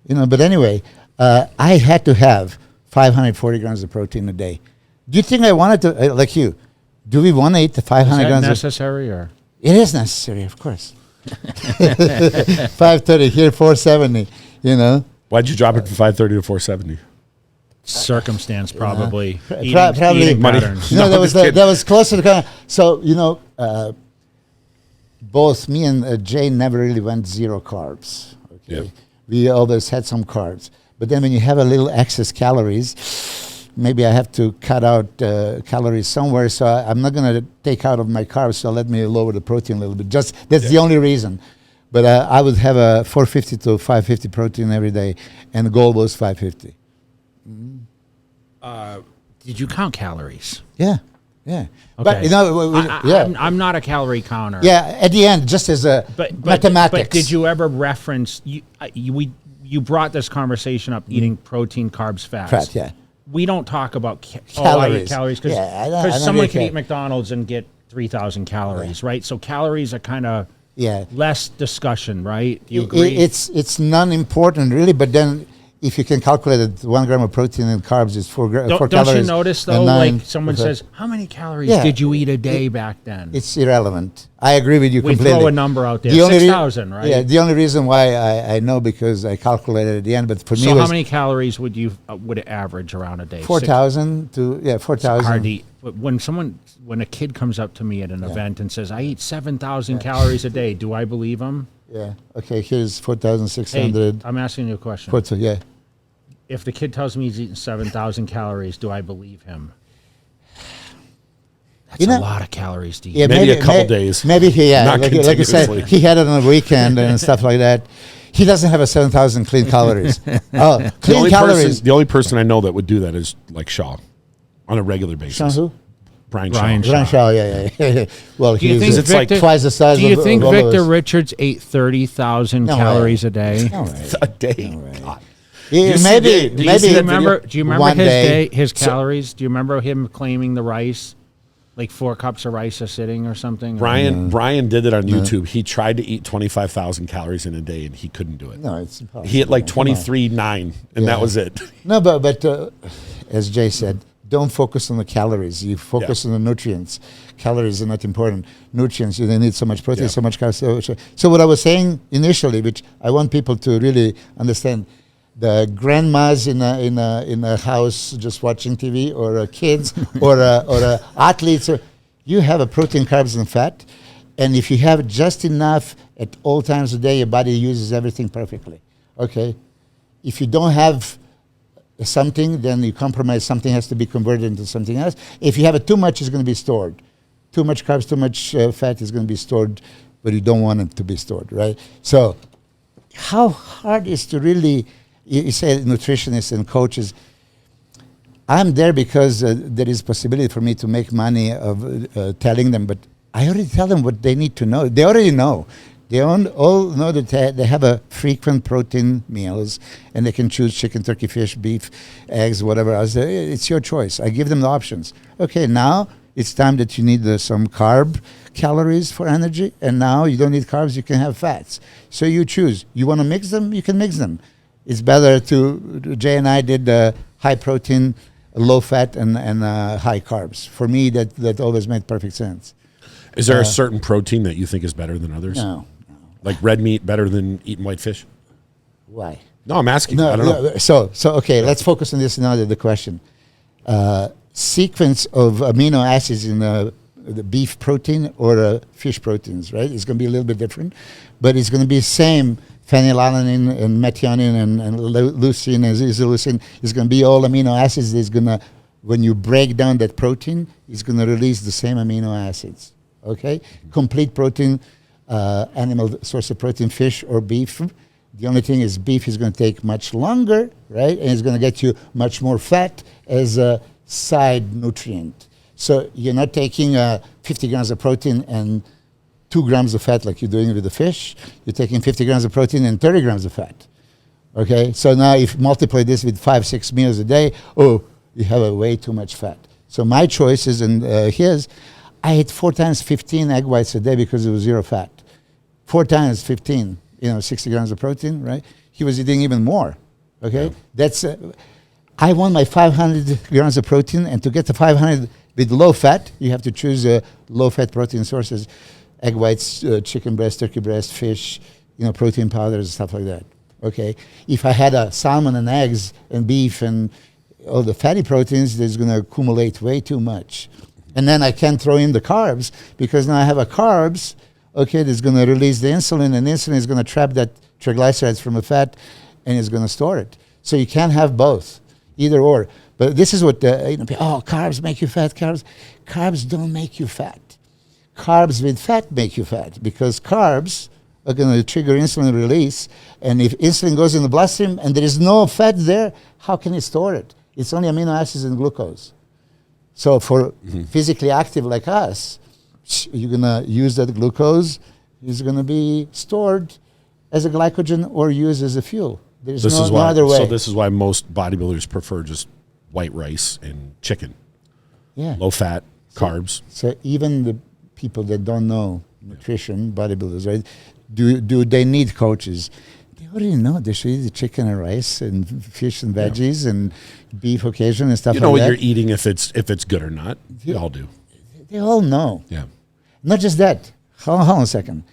But anyway, I had to have 540 grams of protein a day. Do you think I wanted to, like you, do we want to eat the 500 Is that grams? necessary or? It is necessary, of course. 530 here, 470. why'd you drop it from 530 to 470? Circumstance probably. Probably eating money. patterns. No, No, that I'm was just kidding. that was closer to kind of. So both me and Jay never really went zero carbs. Okay, Yeah. we always had some carbs, but then when you have a little excess calories, maybe I have to cut out calories somewhere. So I'm not going to take out of my carbs. So let me lower the protein a little bit. Just that's the only reason. But I would have a 450 to 550 protein every day, and the goal was 550. Did you count calories? Yeah, yeah. Okay. But I'm not a calorie counter. Yeah, at the end, just as a mathematics. But did you ever reference you brought this conversation up eating protein, carbs, fats? Fat, yeah. We don't talk about I eat Calories. calories because Yeah, I don't someone really can care. eat McDonald's and get 3,000 calories, right? So calories are kind of Yeah. less discussion, right? Do you agree? It's non-important really, but then if you can calculate it, 1 gram of protein and carbs is 4 don't calories. you notice though, and like 9 someone okay. says, "How many calories Yeah. did you eat a day back then?" It's irrelevant. I agree with you we completely. throw a number out there, The only 6,000, right? Yeah, the only reason why I know because I calculated at the end, but for me So it how was many calories would it average around a day? 4,000 to 4,000. Hard to eat. But when a kid comes up to me at an event and says, "I eat 7,000 calories a day," do I believe him? Yeah. Okay. Here's Hey, 4,600. I'm asking you a question. Yeah. If the kid tells me he's eating 7,000 calories, do I believe him? That's a lot of calories to eat. Yeah, Maybe a couple days. Maybe Not like you said, continuously. he had it on the weekend and stuff like that. He doesn't have a 7,000 clean calories. Oh, clean calories. The only person I know that would do that is like Shaw on a regular basis. Sean who? Brian Brian Shaw. Brian Shaw, yeah. Well, Do you he's think it's like Victor, twice the size Do you of think all of Victor us. Richards ate 30,000 No calories way. a day? No way. A day. God. Yeah, you see maybe, the- do you maybe see Do you that video? remember One his day. his calories? Do you remember him claiming the rice, like 4 cups of rice a sitting or something? Brian did it on YouTube. He tried to eat 25,000 calories in a day, and he couldn't do it. No, it's impossible. He hit like Come on. 23.9, and that was it. No, but as Jay said, don't focus on the calories. You focus on the nutrients. Calories are not important. Nutrients, you need so much protein, Yeah. so much carbs. So what I was saying initially, which I want people to really understand, the grandmas in a house just watching TV, or kids, or athletes, you have a protein, carbs, and fat, and if you have just enough at all times of the day, your body uses everything perfectly. Okay, if you don't have something, then you compromise. Something has to be converted into something else. If you have it too much, it's going to be stored. Too much carbs, too much fat is going to be stored, but you don't want it to be stored, right? So, how hard is to really? You say nutritionists and coaches. I'm there because there is possibility for me to make money of telling them, but I already tell them what they need to know. They already know. They all know that they have a frequent protein meals, and they can choose chicken, turkey, fish, beef, eggs, whatever else. It's your choice. I give them the options. Okay, now it's time that you need some carb calories for energy, and now you don't need carbs, you can have fats. So you choose. You want to mix them, you can mix them. It's better Jay and I did high protein, low fat, and high carbs. For me, that always made perfect sense. Is there a certain protein that you think is better than others? No. Like red meat better than eating white fish? Why? No, I'm asking. I don't know. So okay, let's focus on this now. The question. sequence of amino acids in the beef protein or fish proteins, right? It's going to be a little bit different, but it's going to be the same phenylalanine and methionine and leucine and isoleucine. It's going to be all amino acids. It's going to, when you break down that protein, it's going to release the same amino acids. Okay, complete protein, animal source of protein, fish or beef. The only thing is beef is going to take much longer, right? And it's going to get you much more fat as a side nutrient. So you're not taking 50 grams of protein and 2 grams of fat like you're doing with the fish. You're taking 50 grams of protein and 30 grams of fat. Okay, so now if you multiply this with 5-6 meals a day, you have way too much fat. So my choices and his, I ate 4 times 15 egg whites a day because it was 0 fat. 4 times 15, 60 grams of protein, right? He was eating even more. Okay, that's. I want my 500 grams of protein, and to get the 500 with low fat, you have to choose low fat protein sources, egg whites, chicken breast, turkey breast, fish, protein powders, stuff like that. Okay, if I had a salmon and eggs and beef and all the fatty proteins, there's going to accumulate way too much. And then I can't throw in the carbs because now I have a carbs, okay, that's going to release the insulin, and insulin is going to trap that triglycerides from the fat and it's going to store it. So you can't have both, either or. But this is what, carbs make you fat, Carbs don't make you fat. Carbs with fat make you fat because carbs are going to trigger insulin release. And if insulin goes in the bloodstream and there is no fat there, how can it store it? It's only amino acids and glucose. So for physically active like us, you're going to use that glucose. It's going to be stored as a glycogen or used as a fuel. There's no other way. So this is why most bodybuilders prefer just white rice and chicken. Yeah. Low fat, carbs. So even the people that don't know nutrition, bodybuilders, right? Do they need coaches? They already know they should eat chicken and rice and fish and veggies and beef occasion and stuff like that. You know what you're eating if it's good or not. We all do. They all know. Yeah. Not just that. Hold on a second.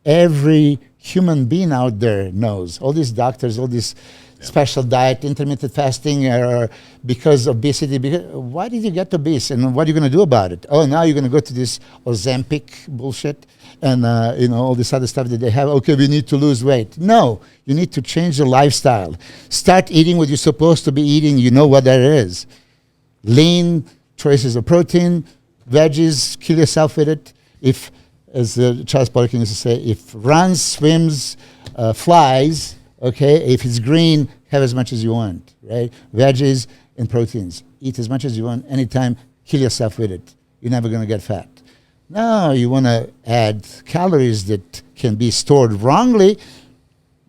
Every human being out there knows. All these doctors, all this special diet, intermittent fasting, or because obesity. Why did you get obese, and what are you going to do about it? Oh, now you're going to go to this Ozempic bullshit, and all this other stuff that they have. Okay, we need to lose weight. No, you need to change your lifestyle. Start eating what you're supposed to be eating. You know what that is. Lean choices of protein, veggies. Kill yourself with it. If, as Charles Poliquin used to say, if runs, swims, flies. Okay, if it's green, have as much as you want, right? Veggies and proteins. Eat as much as you want anytime. Kill yourself with it. You're never going to get fat. Now you want to add calories that can be stored wrongly.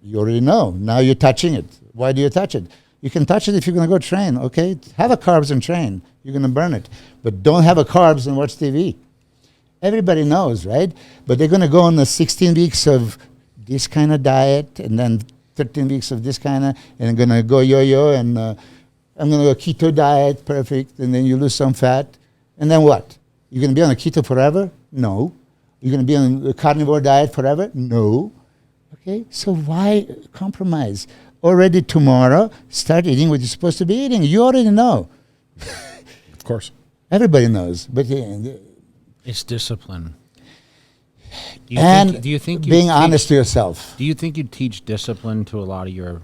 You already know. Now you're touching it. Why do you touch it? You can touch it if you're going to go train, okay? Have a carbs and train. You're going to burn it. But don't have a carbs and watch TV. Everybody knows, right? But they're going to go on the 16 weeks of this kind of diet and then 13 weeks of this kind of, and I'm going to go yo-yo, and I'm going to go keto diet, perfect, and then you lose some fat. And then what? You're going to be on a keto forever? No. You're going to be on a carnivore diet forever? No. Okay, so why compromise? Already tomorrow, start eating what you're supposed to be eating. You already know. Of course. Everybody knows. But it's discipline. Do you think being honest to yourself. Do you think you teach discipline to a lot of your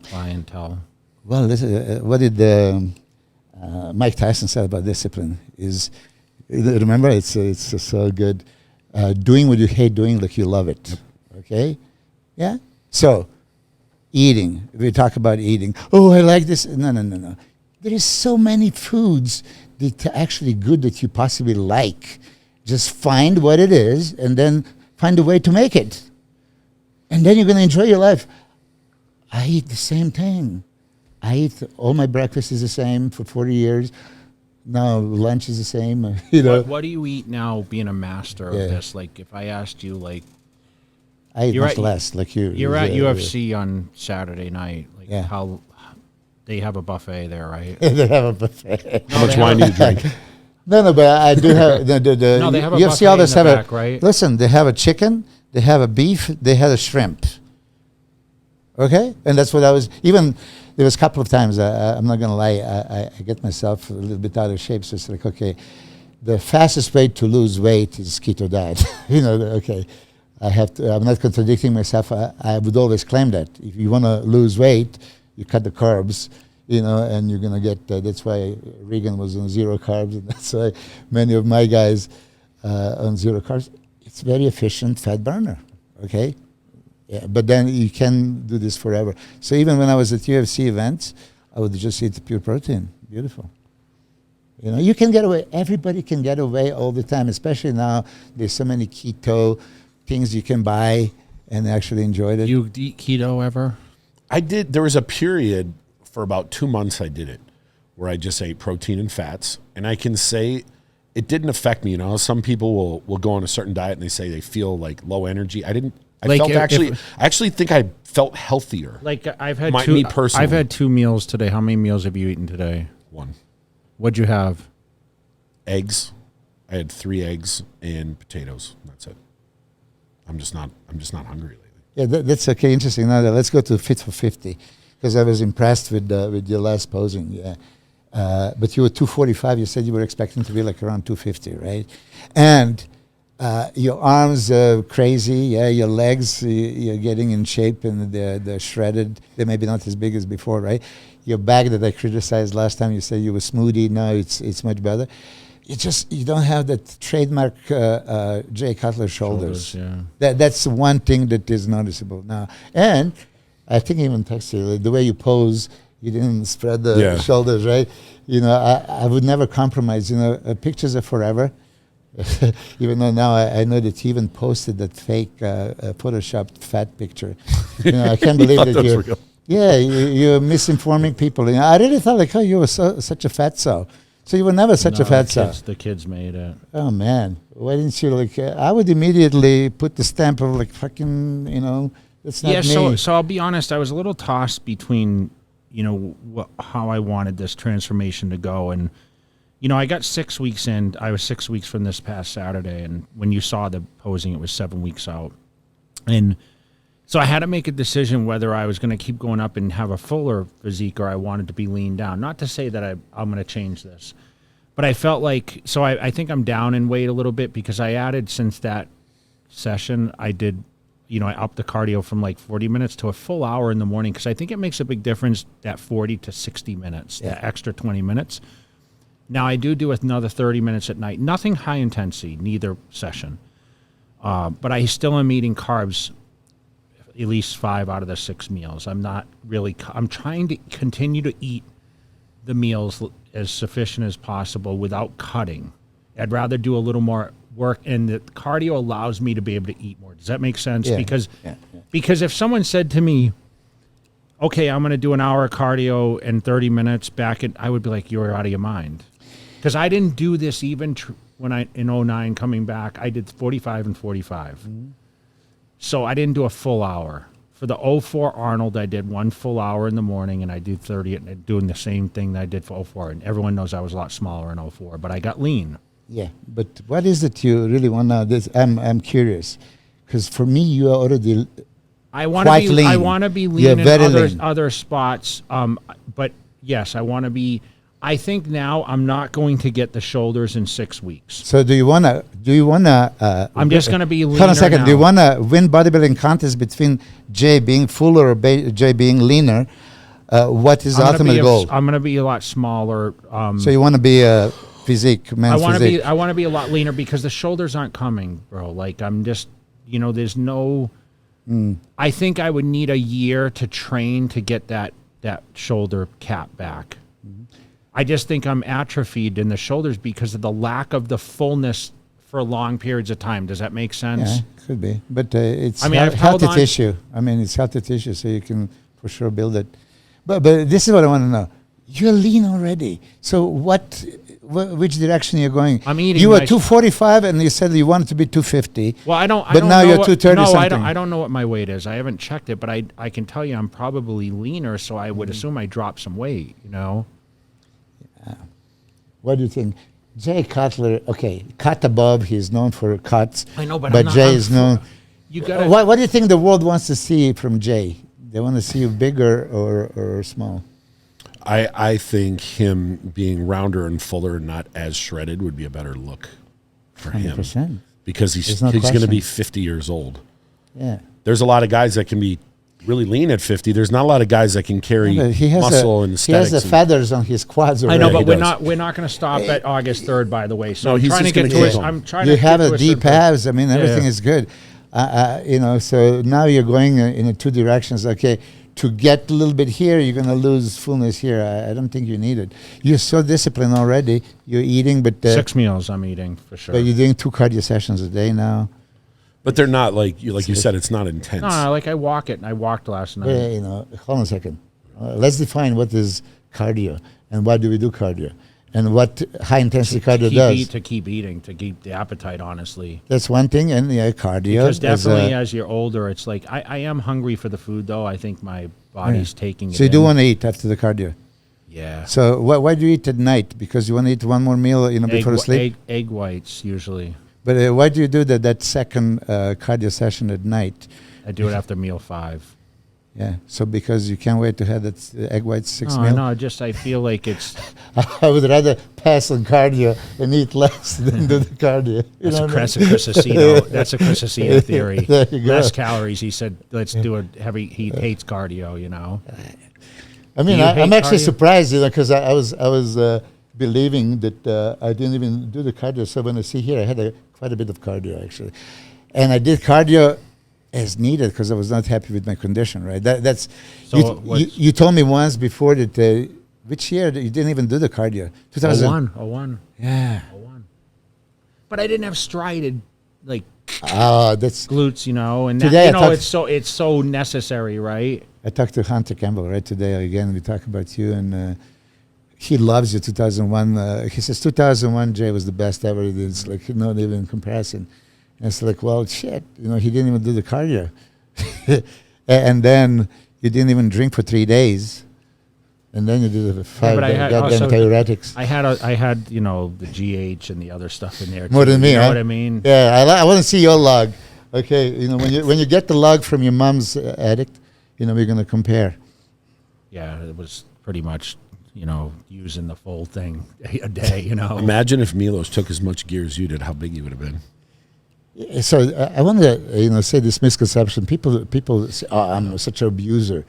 clientele? Well, what did Mike Tyson say about discipline? Remember, it's so good. Doing what you hate doing like you love it. Yep. Okay? Yeah? So, eating. We talk about eating. Oh, I like this. No. There is so many foods that are actually good that you possibly like. Just find what it is and then find a way to make it. And then you're going to enjoy your life. I eat the same thing. All my breakfast is the same for 40 years. Now lunch is the same. What do you eat now being a master of this? Like if I asked you, like... I eat much less, like you. You're at UFC on Saturday night. Like how they have a buffet there, right? They have a buffet. How much wine do you drink? No, but I do have the no, they have a buffet all this in the back, right? Listen, they have a chicken, they have a beef, they have a shrimp. Okay, and that's what I was. Even there was a couple of times. I'm not gonna lie. I get myself a little bit out of shape. So it's like, okay, the fastest way to lose weight is keto diet. Okay, I have to. I'm not contradicting myself. I would always claim that if you want to lose weight, you cut the carbs. And you're gonna get. That's why Reagan was on zero carbs, and that's why many of my guys on zero carbs. It's very efficient fat burner. Okay. Yeah, but then you can do this forever. So even when I was at UFC events, I would just eat the pure protein. Beautiful. You can get away. Everybody can get away all the time, especially now. There's so many keto things you can buy and actually enjoy it. You eat keto ever? I did. There was a period for about 2 months I did it where I just ate protein and fats. And I can say it didn't affect me. Some people will go on a certain diet and they say they feel like low energy. I didn't. I actually think I felt healthier. Like I've had me personally. I've had 2 meals today. How many meals have you eaten today? 1. What'd you have? Eggs. I had 3 eggs and potatoes. That's it. I'm just not hungry lately. Yeah, that's okay. Interesting. Now let's go to Fit for 50 because I was impressed with your last posing. Yeah, but you were 245. You said you were expecting to be like around 250, right? And your arms are crazy. Yeah, your legs, you're getting in shape and they're shredded. They're maybe not as big as before, right? Your back that I criticized last time, you said you were smoothie. Now it's much better. You don't have that trademark Jay Cutler shoulders. Yeah. That's one thing that is noticeable now. And I think even texted you, the way you pose, you didn't spread the shoulders, right? I would never compromise. Pictures are forever. Even though now I know that he even posted that fake photoshopped fat picture. I can't believe that you're... Real. Yeah, you're misinforming people. I really thought you were such a fatso. So you were never such a fatso. The kids made it. Oh man, why didn't you I would immediately put the stamp of fucking, that's not me. So I'll be honest. I was a little tossed between, how I wanted this transformation to go, and I got 6 weeks in. I was 6 weeks from this past Saturday, and when you saw the posing, it was 7 weeks out, and so I had to make a decision whether I was going to keep going up and have a fuller physique or I wanted to be leaned down. Not to say that I'm going to change this, but I felt like, so I think I'm down in weight a little bit because I added, since that session, I did, I upped the cardio from like 40 minutes to a full hour in the morning because I think it makes a big difference, that 40 to 60 minutes, that extra 20 minutes. Now I do another 30 minutes at night. Nothing high intensity, neither session. But I still am eating carbs at least 5 out of the 6 meals. I'm trying to continue to eat the meals as sufficient as possible without cutting. I'd rather do a little more work, and the cardio allows me to be able to eat more. Does that make sense? Yeah. Because if someone said to me, okay, I'm going to do an hour of cardio and 30 minutes I would be like, you're out of your mind. Because I didn't do this even when in 2009 coming back, I did 45 and 45. Mm-hmm. So I didn't do a full hour. For the 2004 Arnold, I did 1 full hour in the morning, and I did 30, and doing the same thing that I did for 2004. And everyone knows I was a lot smaller in 2004, but I got lean. Yeah, but what is it you really want now? I'm curious, because for me, you are already quite lean. I want to be lean in other spots. But yes, I want to be. I think now I'm not going to get the shoulders in 6 weeks. So do you wanna? I'm just gonna be leaner. Hold on a second. Now. Do you wanna win bodybuilding contest between Jay being fuller or Jay being leaner? What is the ultimate goal? I'm gonna be a lot smaller. So you want to be a physique, man's physique. I want to be a lot leaner because the shoulders aren't coming, bro. Like I'm just, there's no. I think I would need a year to train to get that shoulder cap back. I just think I'm atrophied in the shoulders because of the lack of the fullness for long periods of time. Does that make sense? Yeah, could be. But it's healthy tissue. It's healthy tissue, so you can for sure build it. But this is what I want to know. You're lean already. So which direction you're going? I'm eating. You were 245 and you said you wanted to be 250. Well, I don't now know you're 230 something. I don't know what my weight is. I haven't checked it, but I can tell you I'm probably leaner, so I would assume I dropped some weight, What do you think? Jay Cutler, okay, cut above, he's known for cuts. I know, but Jay is known. You got. What do you think the world wants to see from Jay? They want to see you bigger or small. I think him being rounder and fuller, not as shredded, would be a better look for 100%. him because he's no going to question. be 50 years old. Yeah. There's a lot of guys that can be really lean at 50. There's not a lot of guys that can carry But he has muscle and he has aesthetics. the feathers on his quads I already. know, he but we're does. not going to stop at August 3rd, by the way. So No, I'm he's trying to just get gonna to keep it. going. I'm trying You to have get to a deep certain point. abs. I mean, everything Yeah. is good. So now you're going in two directions. Okay, to get a little bit here, you're going to lose fullness here. I don't think you need it. You're so disciplined already. You're eating, but 6 meals I'm eating for sure. but you're doing 2 cardio sessions a day now. But they're not like you said. It's not intense. No, like I walk it. I walked last night. Hold on a second. Let's define what is cardio and why do we do cardio and what high intensity cardio does. To keep eating, to keep the appetite, honestly. That's one thing, and cardio. Because is, definitely as you're older, it's like I am hungry for the food, though. I think my body's taking it so you do in. want to eat after the cardio. Yeah. So why do you eat at night? Because you want to eat one more meal, before sleep. Egg whites usually. But why do you do that second cardio session at night? I do it after meal 5. Yeah. So because you can't wait to have that egg white 6 No, meal. no, just I feel like it's I would rather pass on cardio and eat less than do the cardio. You know what I mean? that's a Chris Acino. That's a Chris Acino theory. There you go. Less calories. He said, let's do a heavy. He hates cardio. You know. I mean, Do you I'm hate actually cardio? surprised, because I was believing that I didn't even do the cardio. So when I see here, I had quite a bit of cardio actually, and I did cardio as needed because I was not happy with my condition. Right? That's So you told me once before that which year that you didn't even do the cardio? 2001. 01. Yeah. 01. But I didn't have strided like That's. glutes, and Today I that, talked- it's so necessary, right? I talked to Hunter Campbell right today again. We talked about you and. He loves you, 2001. He says 2001, Jay, was the best ever. It's like not even comparison. And it's like, well, shit, he didn't even do the cardio. And then you didn't even drink for 3 days. And then you did the 5 but I had goddamn also- diuretics. I had the GH and the other stuff in there. More too, than me, you know huh? what I mean? Yeah, I want to see your log. Okay, when you get the log from your mom's addict, we're going to compare. Yeah, it was pretty much, using the full thing a day, Imagine if Milos took as much gear as you did, how big he would have been. So I want to say this misconception. People say, "Oh, I'm such an abuser."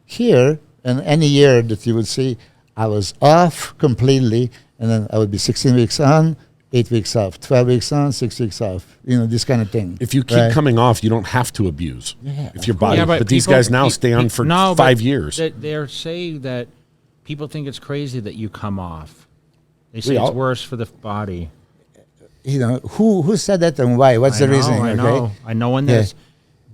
Here, and any year that you would see, I was off completely, and then I would be 16 weeks on, 8 weeks off, 12 weeks on, 6 weeks off. This kind of thing. If you keep coming off, you don't have to abuse. Yeah, If your of course. body, but these people- guys now stay on for no, but 5 years. They're saying that people think it's crazy that you come off. They say We it's all- worse for the body. Who said that and why? What's the reasoning? I Okay. know. I know when Yeah. there's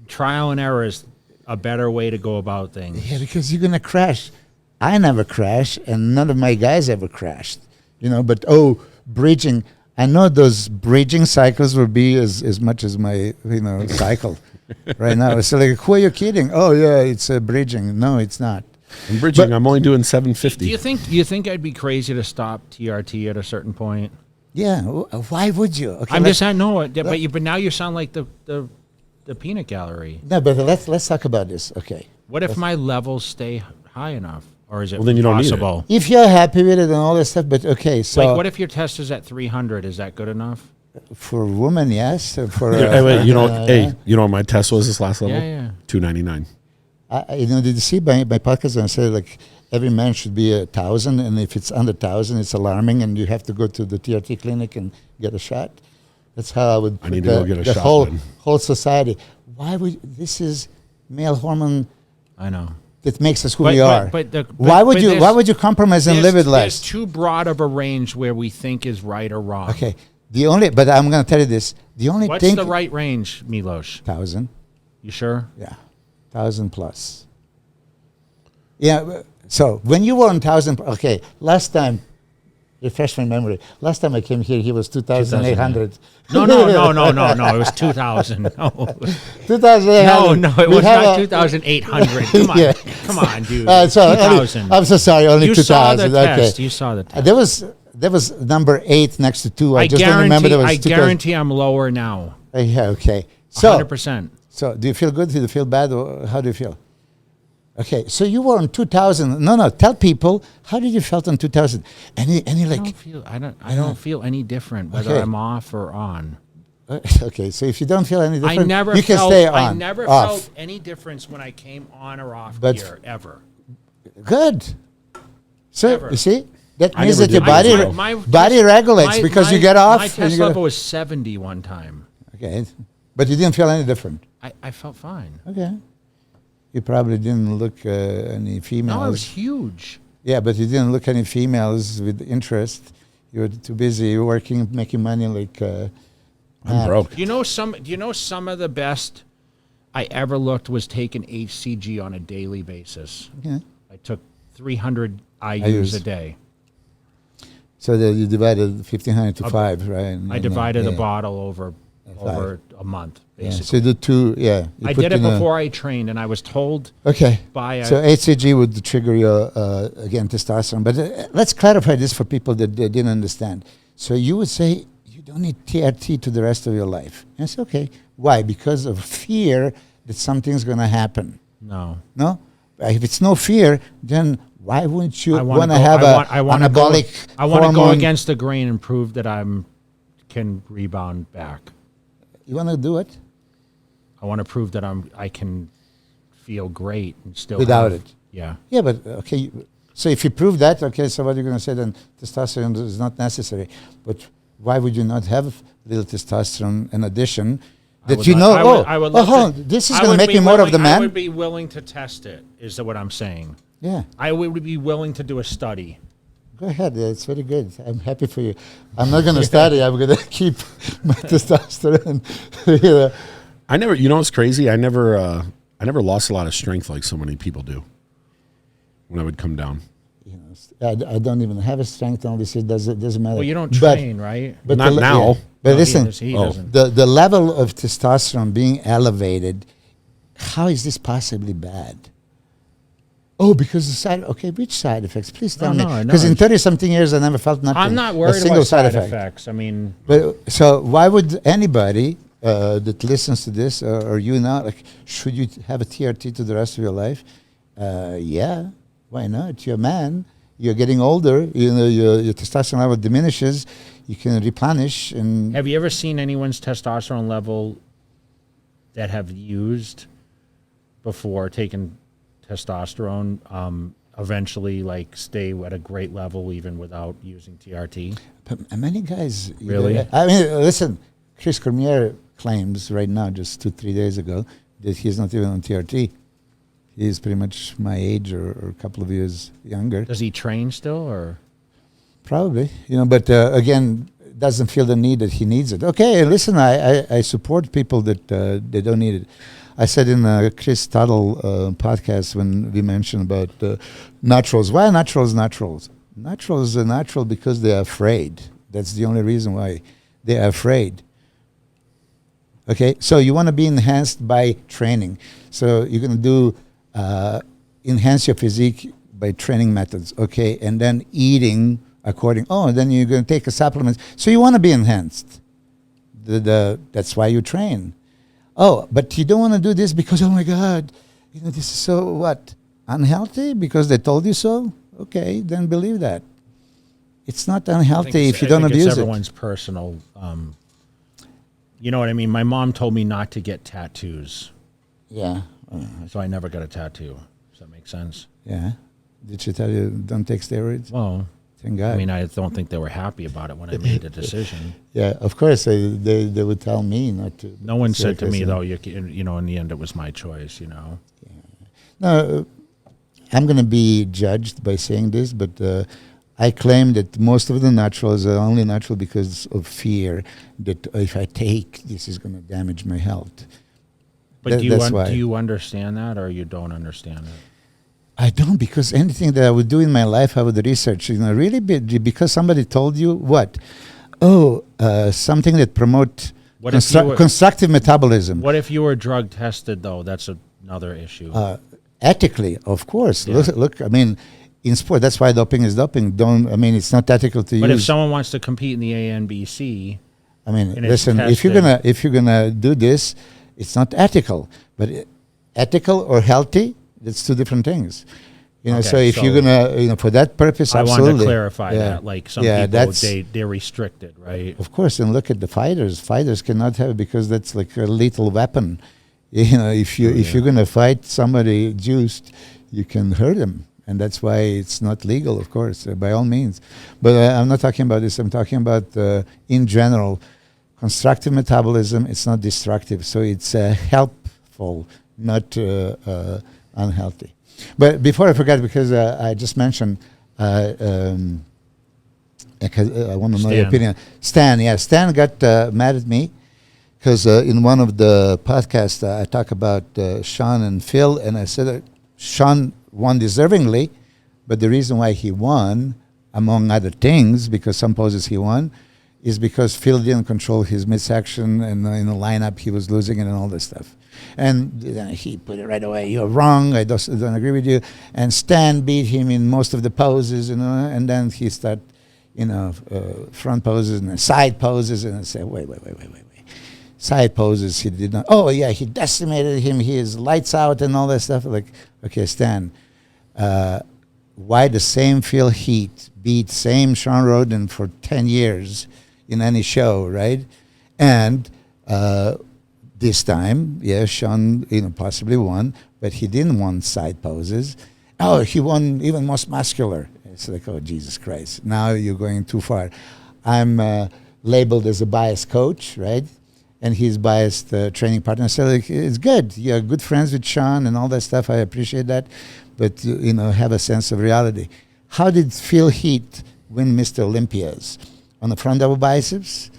trial and error is a better way to go about things. Yeah, because you're gonna crash. I never crash, and none of my guys ever crashed. But bridging. I know those bridging cycles will be as much as my cycle right now. So like, who are you kidding? Oh yeah, it's bridging. No, it's not. I'm bridging. but- I'm only doing Do 750. you think I'd be crazy to stop TRT at a certain point? Yeah. Why would you? Okay, I'm just saying no, but now you sound like the peanut gallery. No, but let's talk about this. Okay. What if my levels stay high enough, or is it Well, then you don't need it. possible? If you're happy with it and all that stuff, but okay, so Like, what if your test is at 300? Is that good enough? for women, yes. For Hey, wait, yeah. what my test was this last level? Yeah. 299. Did you see my podcast? And I said like every man should be 1,000, and if it's under 1,000, it's alarming, and you have to go to the TRT clinic and get a shot. That's how I would. I need to go get a the shot Whole then. whole society. Why would this is male hormone I know. that makes us who we are? But why would but you? there's- Why would you compromise and live it There's less? too broad of a range where we think is right or wrong. Okay. But I'm going to tell you this. The only What's thing. the right range, Milos? 1,000. You sure? Yeah, 1,000 plus. Yeah. So when you were on 1,000, okay. Last time, refresh my memory. Last time I came here, he was 2,800. No. It was 2,000. No, 2,800. no, it We was have not a- 2,800. Come on, Yeah. come on, dude. So 2,000. I'm so sorry. Only You saw the 2,000. Okay. test. You saw the test. There was number 8 next to 2. I just don't guarantee. remember there was I 2,000. guarantee I'm lower now. Yeah. Okay. So 100%. do you feel good? Do you feel bad? Or how do you feel? Okay, so you were on 2000. No, tell people, how did you felt on 2000? Any like, I don't feel any different whether Okay. I'm off or on. okay, so if you don't feel any I different, never you can felt, stay on. I never off. felt any difference when I came on or off But- gear ever. Good. So, Never. you see, that I means never that your did body, that. body regulates because you get off. My and test you get level was 70 one time. okay, but you didn't feel any different. I felt fine. Okay. You probably didn't look any females. No, it was huge. Yeah, but you didn't look any females with interest. You were too busy working, making money like. I'm mad. broke. Do you know some of the best I ever looked was taking HCG on a daily basis. Yeah. I took 300 IUs IUs. a day. So that you divided 1,500 to 5, right? I divided yeah. the bottle over a month, Yeah. basically. So the two, yeah. you I put did it in a- before I trained, and I was told Okay. by a So HCG would trigger your, again, testosterone. But let's clarify this for people that didn't understand. So you would say you don't need TRT to the rest of your life. And it's okay. Why? Because of fear that something's going to happen. no. No? If it's no fear, then why wouldn't you I wanna want to go- have I wanna go- anabolic I want to go hormone? against the grain and prove that can rebound back. You want to do it? I want to prove that I can feel great and still Without have- it. Yeah. Yeah, but okay. So if you prove that, okay, so what are you going to say then? Testosterone is not necessary. But why would you not have little testosterone in addition? That would you like- know, I would love hold to- on, this is I going would to make be you more of willing- the I man. would be willing to test it, is what I'm saying. Yeah, I would be willing to do a study. go ahead. It's very good. I'm happy for you. I'm not going to study. I'm going to keep my testosterone. Yeah. I never. You know what's crazy? I never lost a lot of strength like so many people do. When I would come down. You know, I don't even have a strength. Obviously, it doesn't matter. Well, you don't But- train, right? But Not now. yeah. But No, listen, he doesn't. the level of testosterone being elevated, how is this possibly bad? Oh, because the side. Okay, which side effects? Please tell No, me. no, Because in it's- 30-something years, I never felt nothing. I'm not a worried single about side effect. effects. I mean, But so why would anybody that listens to this or you now, like, should you have a TRT to the rest of your life? Yeah, why not? You're a man. You're getting older. You know your testosterone level diminishes. You can replenish and. have you ever seen anyone's testosterone level that have used before taking testosterone eventually like stay at a great level even without using TRT? But many guys. Really? I mean, listen, Chris Cormier claims right now, just 2-3 days ago, that he's not even on TRT. He's pretty much my age or a couple of years younger. Does he train still or? Probably, but again, doesn't feel the need that he needs it. Okay, listen, I support people that they don't need it. I said in Chris Tuttle podcast when we mentioned about naturals. Why naturals? Naturals are natural because they are afraid. That's the only reason why they are afraid. Okay, so you want to be enhanced by training. So you're going to do enhance your physique by training methods. Okay, and then eating according. Oh, and then you're going to take a supplement. So you want to be enhanced. That's why you train. Oh, but you don't want to do this because, oh my God, this is so what? Unhealthy because they told you so? Okay, then believe that. It's not unhealthy if you don't abuse it's it. everyone's personal. You know what I mean? My mom told me not to get tattoos, Yeah. so I never got a tattoo. Does that make sense? Yeah. Did she tell you don't take steroids? Well, Thank God. I mean, I don't think they were happy about it when I made the decision. Yeah, of course they would tell me not to. No one said to me Seriously. though. In the end, it was my choice. No, I'm going to be judged by saying this, but I claim that most of the naturals are only natural because of fear that if I take this is going to damage my health. But That's why. do you understand that, or you don't understand it? I don't, because anything that I would do in my life, I would research. Really, because somebody told you what? Oh, something that promote What if you were- constructive metabolism. What if you were drug tested though? That's another issue. Ethically, of course. Yeah. Look. I mean, in sport, that's why doping is doping. It's not ethical to but if use. someone wants to compete in the ANBC, I mean, and it's listen. If you're tested. gonna do this, it's not ethical. But ethical or healthy, That's two different things. You know, Okay, so if you're gonna, for that purpose, I absolutely. wanted to clarify that. Like some people, they're restricted, right? Of course, and look at the fighters. Fighters cannot have it because that's like a lethal weapon. You know, if you're gonna fight somebody juiced, you can hurt him, and that's why it's not legal, of course, by all means. But I'm not talking about this. I'm talking about in general, constructive metabolism. It's not destructive, so it's helpful, not unhealthy. But before I forget, because I just mentioned, because I want to know your opinion. Stan got mad at me because in one of the podcasts I talk about Sean and Phil, and I said that Sean won deservingly, but the reason why he won, among other things, because some poses he won, is because Phil didn't control his midsection, and in the lineup he was losing it and all this stuff. And he put it right away. You're wrong. I don't agree with you. And Stan beat him in most of the poses, and then he started, front poses and then side poses, and I said, wait. Side poses, he did not. Oh yeah, he decimated him. He is lights out and all that stuff. Like, okay, Stan, why the same Phil Heath beat same Sean Roden for 10 years in any show, right? And this time, yeah, Sean, possibly won, but he didn't won side poses. Oh, he won even most muscular. It's like, oh, Jesus Christ. Now you're going too far. I'm labeled as a biased coach, right? And he's biased training partner. So like, it's good. You're good friends with Sean and all that stuff. I appreciate that. But, have a sense of reality. How did Phil Heath win Mr. Olympias? On the front double biceps?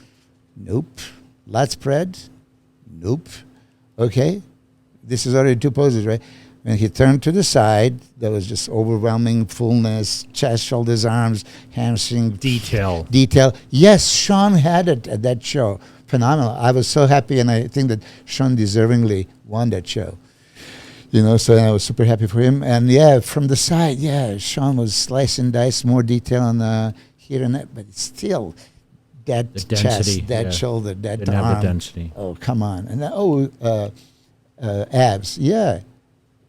Nope. Lat spread? Nope. Okay. This is already two poses, right? When he turned to the side, there was just overwhelming fullness, chest, shoulders, arms, hamstring. Detail. Yes, Sean had it at that show. Phenomenal. I was so happy, and I think that Sean deservingly won that show. So I was super happy for him. And yeah, from the side, yeah, Sean was slice and dice, more detail on here and that, but still that chest, that shoulder, that arm. Density. Oh, come on. And abs. Yeah.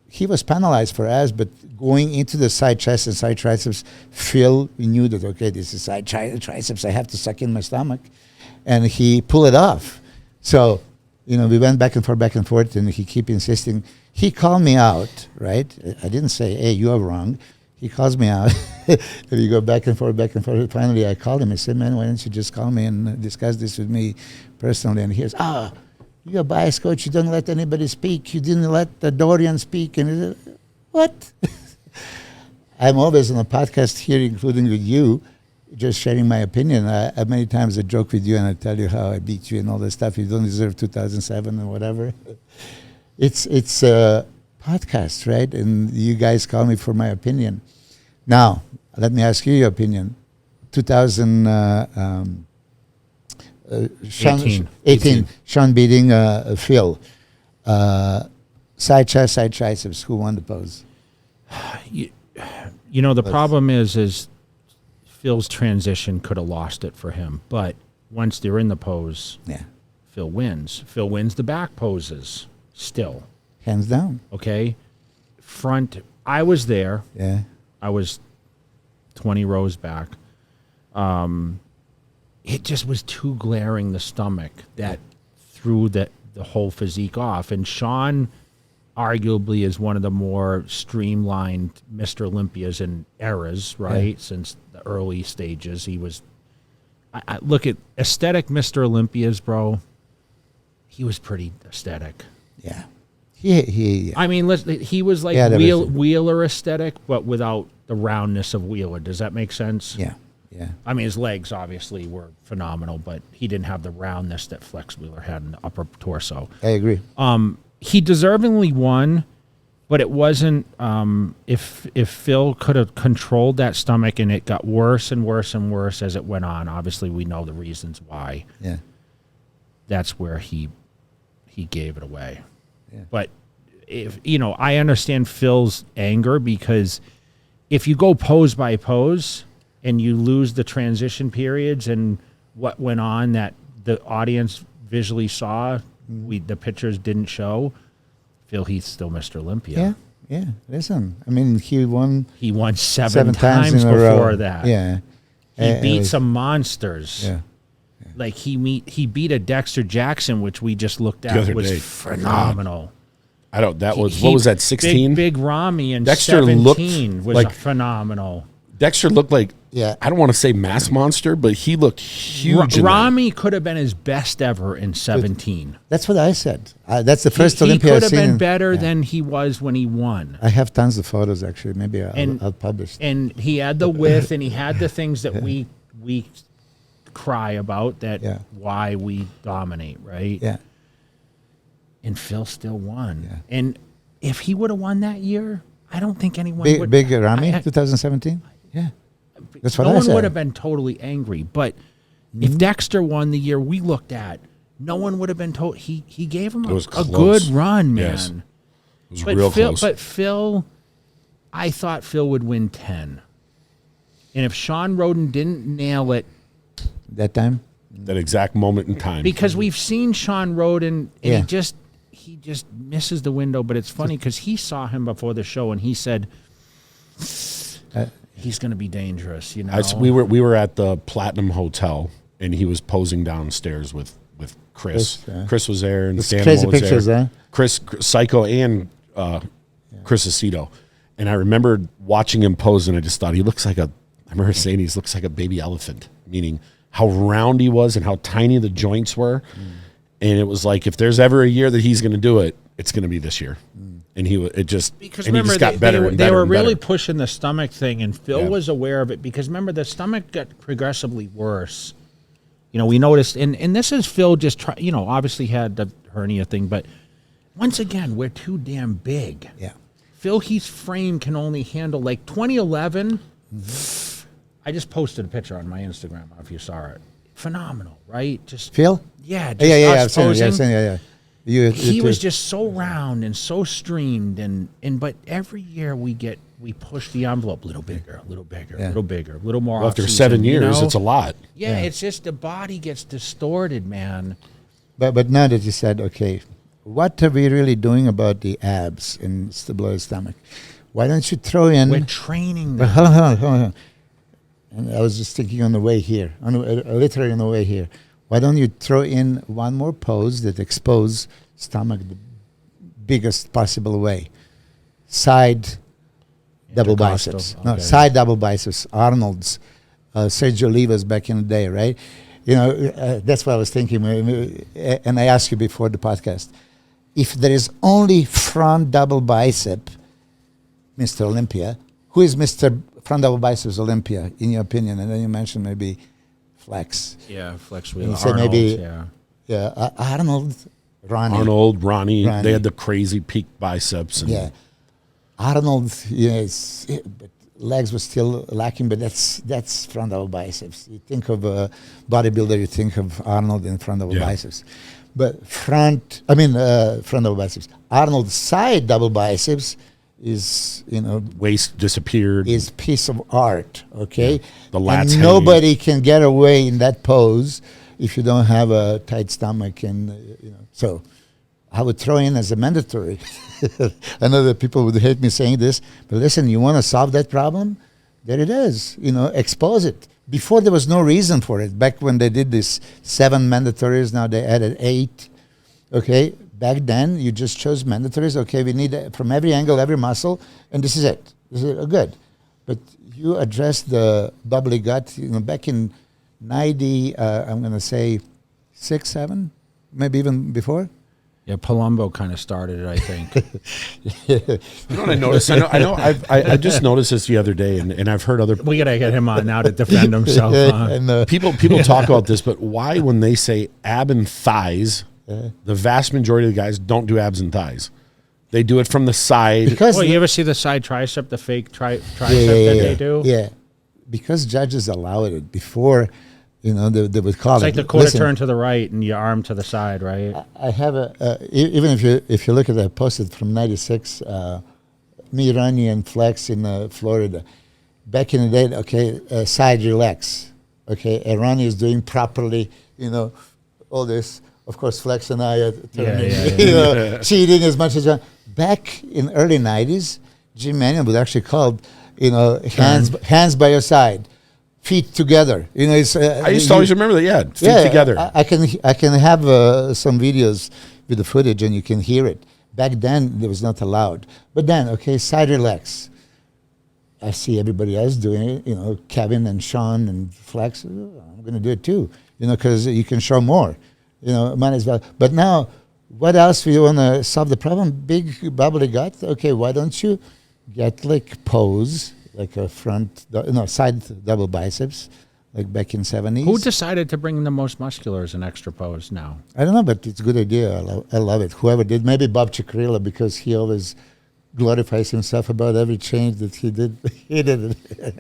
He was penalized for abs, but going into the side chest and side triceps, Phil knew that, okay, this is side triceps. I have to suck in my stomach. And he pulled it off. So, we went back and forth, and he keep insisting. He called me out, right? I didn't say, hey, you are wrong. He calls me out. And we go back and forth. Finally, I called him. I said, man, why don't you just call me and discuss this with me personally? And he goes, you're a bias coach. You don't let anybody speak. You didn't let Dorian speak. And he said, what? I'm always on a podcast here, including with you, just sharing my opinion. Many times I joke with you and I tell you how I beat you and all this stuff. You don't deserve 2007 or whatever. It's a podcast, right? And you guys call me for my opinion. Now, let me ask you your opinion. 2018, Sean beating Phil. Side chest, side triceps. Who won the pose? The problem is Phil's transition could have lost it for him. But once they're in the pose, Phil wins. Phil wins the back poses still. Hands down. Okay. Front, I was there. Yeah. I was 20 rows back. It just was too glaring, the stomach, that threw the whole physique off. And Sean arguably is one of the more streamlined Mr. Olympias in eras, right? Yeah. Since the early stages. He was, I look at aesthetic Mr. Olympias, bro. He was pretty aesthetic. Yeah. He I mean, he was like Wheeler aesthetic, but without the roundness of Wheeler. Does that make sense? Yeah. Yeah. I mean, his legs obviously were phenomenal, but he didn't have the roundness that Flex Wheeler had in the upper torso. I agree. He deservingly won, but it wasn't. If Phil could have controlled that stomach, and it got worse and worse and worse as it went on. Obviously, we know the reasons why. Yeah. That's where he gave it away. Yeah. But if I understand Phil's anger, because if you go pose by pose and you lose the transition periods and what went on that the audience visually saw, the pictures didn't show, Phil Heath's still Mr. Olympia. Yeah, listen. I mean, he won. He won seven times in a before row. that. Yeah, He beat some monsters. Yeah, Like he beat a Dexter Jackson, which we just looked The at, other was day. phenomenal. I don't. That was He- what was that? 16. Big Rami in Dexter 17 looked was like- phenomenal. Dexter looked like. Yeah. I don't want to say mass monster, but he looked huge. in that. Rami could have been his best ever in 17. that's what I said. That's the first He Olympia could I've have seen. been better than he was when he won. I have tons of photos actually. Maybe And- I'll publish. And he had the width, and he had the things that we cry about, that Yeah. why we dominate, right? Yeah, And Phil still won. Yeah. And if he would have won that year, I don't think anyone would. big Rami, I- 2017. Yeah, that's what no I one said. would have been totally angry. But if Dexter won the year we looked at, no one would have been told. He gave him It was a close. good run, man. Yes. It was But real Phil, close. but Phil, I thought Phil would win 10. And if Sean Roden didn't nail it, that time. that exact moment in time. because we've seen Sean Roden, and Yeah. he just misses the window. But it's funny because he saw him before the show, and he said he's going to be dangerous. You know, we were at the Platinum Hotel, and he was posing downstairs with Chris. Chris, yeah. Chris was there, and Stan crazy was pictures, there. huh? Chris Psycho and Chris Aceto. And I remember watching him pose, and I just thought he looks like I remember saying he looks like a baby elephant, meaning how round he was and how tiny the joints were. And it was like, if there's ever a year that he's going to do it, it's going to be this year. And Because and he remember, just got better and they better were and really better. pushing the stomach thing, and Phil Yeah. was aware of it. Because remember, the stomach got progressively worse. You know, we noticed, and this is Phil just try. You know, obviously had the hernia thing, but once again, we're too damn big. Yeah. Phil Heath's frame can only handle, like 2011. I just posted a picture on my Instagram. I don't know if you saw it. Phenomenal, right? Just Phil? yeah, just Yeah. us I've seen it. posing. Yeah, I've seen it, yeah. He was just so round and so streamed, and but every year we push the envelope a little bigger, a little bigger, a little bigger, a little more. Well, after off-season, 7 you years, know? it's a lot. Yeah, it's just the body gets distorted, man. But now that you said, okay, what are we really doing about the abs and below the stomach? Why don't you throw in? We're training But them. hold on. And I was just thinking on the way here, literally on the way here. Why don't you throw in one more pose that expose stomach the biggest possible way? Side double Intercostal, biceps. No, okay. side double biceps. Arnold's, Sergio Oliva's back in the day, right? You know, that's what I was thinking. And I asked you before the podcast, if there is only front double bicep, Mr. Olympia, who is Mr. Front double biceps Olympia, in your opinion? And then you mentioned maybe Flex. Yeah, flex You wheel. said Arnold, maybe- yeah. Yeah, Arnold, Ronnie. Arnold, Ronnie, Ronnie. they had the crazy peak biceps. And Yeah. Arnold, yes, but legs were still lacking, but that's front double biceps. You think of a bodybuilder, you think of Arnold in front double Yeah. biceps. But front double biceps. Arnold's side double biceps is, waist disappeared. is piece of art, okay? The lats and nobody can get away in that pose if you don't have a tight stomach, and so I would throw in as a mandatory. I know that people would hate me saying this, but listen, you want to solve that problem? There it is. Expose it. Before there was no reason for it. Back when they did this 7 mandatories, now they added 8. Okay, back then you just chose mandatories. Okay, we need from every angle, every muscle, and this is it. This is good. But you addressed the bubbly gut. Back in 90, I'm going to say 6, 7, maybe even before. Yeah, Palumbo kind of started it, I think. You know what I noticed? I know. I just noticed this the other day, and I've heard other We gotta get him on now to defend himself. And people talk about this, but why, when they say ab and thighs, the vast majority of the guys don't do abs and thighs. They do it from the side. because Well, you ever see the side tricep, the fake tricep that yeah. they do? Yeah, because judges allowed it before. They would call It's it. like the quarter Listen, turn to the right and your arm to the side, right? I have even if you look at that posted from '96, me, Ronnie, and Flex in Florida. Back in the day, okay, side relax, okay, and Ronnie is doing properly, all this. Of course, Flex and I are turning, Yeah. cheating as much as back in early 90s, Jim Mannion would actually call, hands by your side, feet together. It's. I used to always remember that. Yeah, feet together. I can have some videos with the footage, and you can hear it. Back then, it was not allowed. But then, side relax. I see everybody else doing it. Kevin and Sean and Flex. I'm going to do it too. Because you can show more. Might as well. But now, what else we want to solve the problem? Big bubbly gut. Okay, why don't you get like pose, like a side double biceps, like back in 70s. Who decided to bring the most muscular as an extra pose now? I don't know, but it's a good idea. I love it. Whoever did, maybe Bob Cicrilla, because he always glorifies himself about every change that he did. He did it.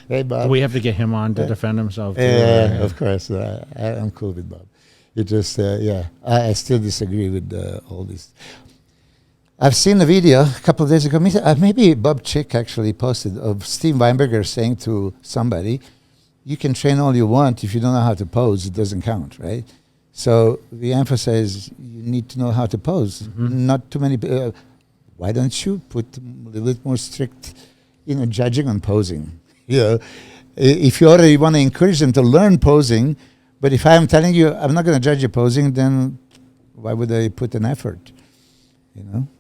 Hey, Bob. Do we have to get him on to defend himself? Yeah, of course. I'm cool with Bob. It just, I still disagree with all this. I've seen a video a couple of days ago. Maybe Bob Chick actually posted of Steve Weinberger saying to somebody, you can train all you want. If you don't know how to pose, it doesn't count, right? So we emphasize you need to know how to pose. Mm-hmm. Not too many. Why don't you put a little bit more strict, judging on posing? If you already want to encourage them to learn posing, but if I'm telling you I'm not going to judge your posing, then why would I put an effort?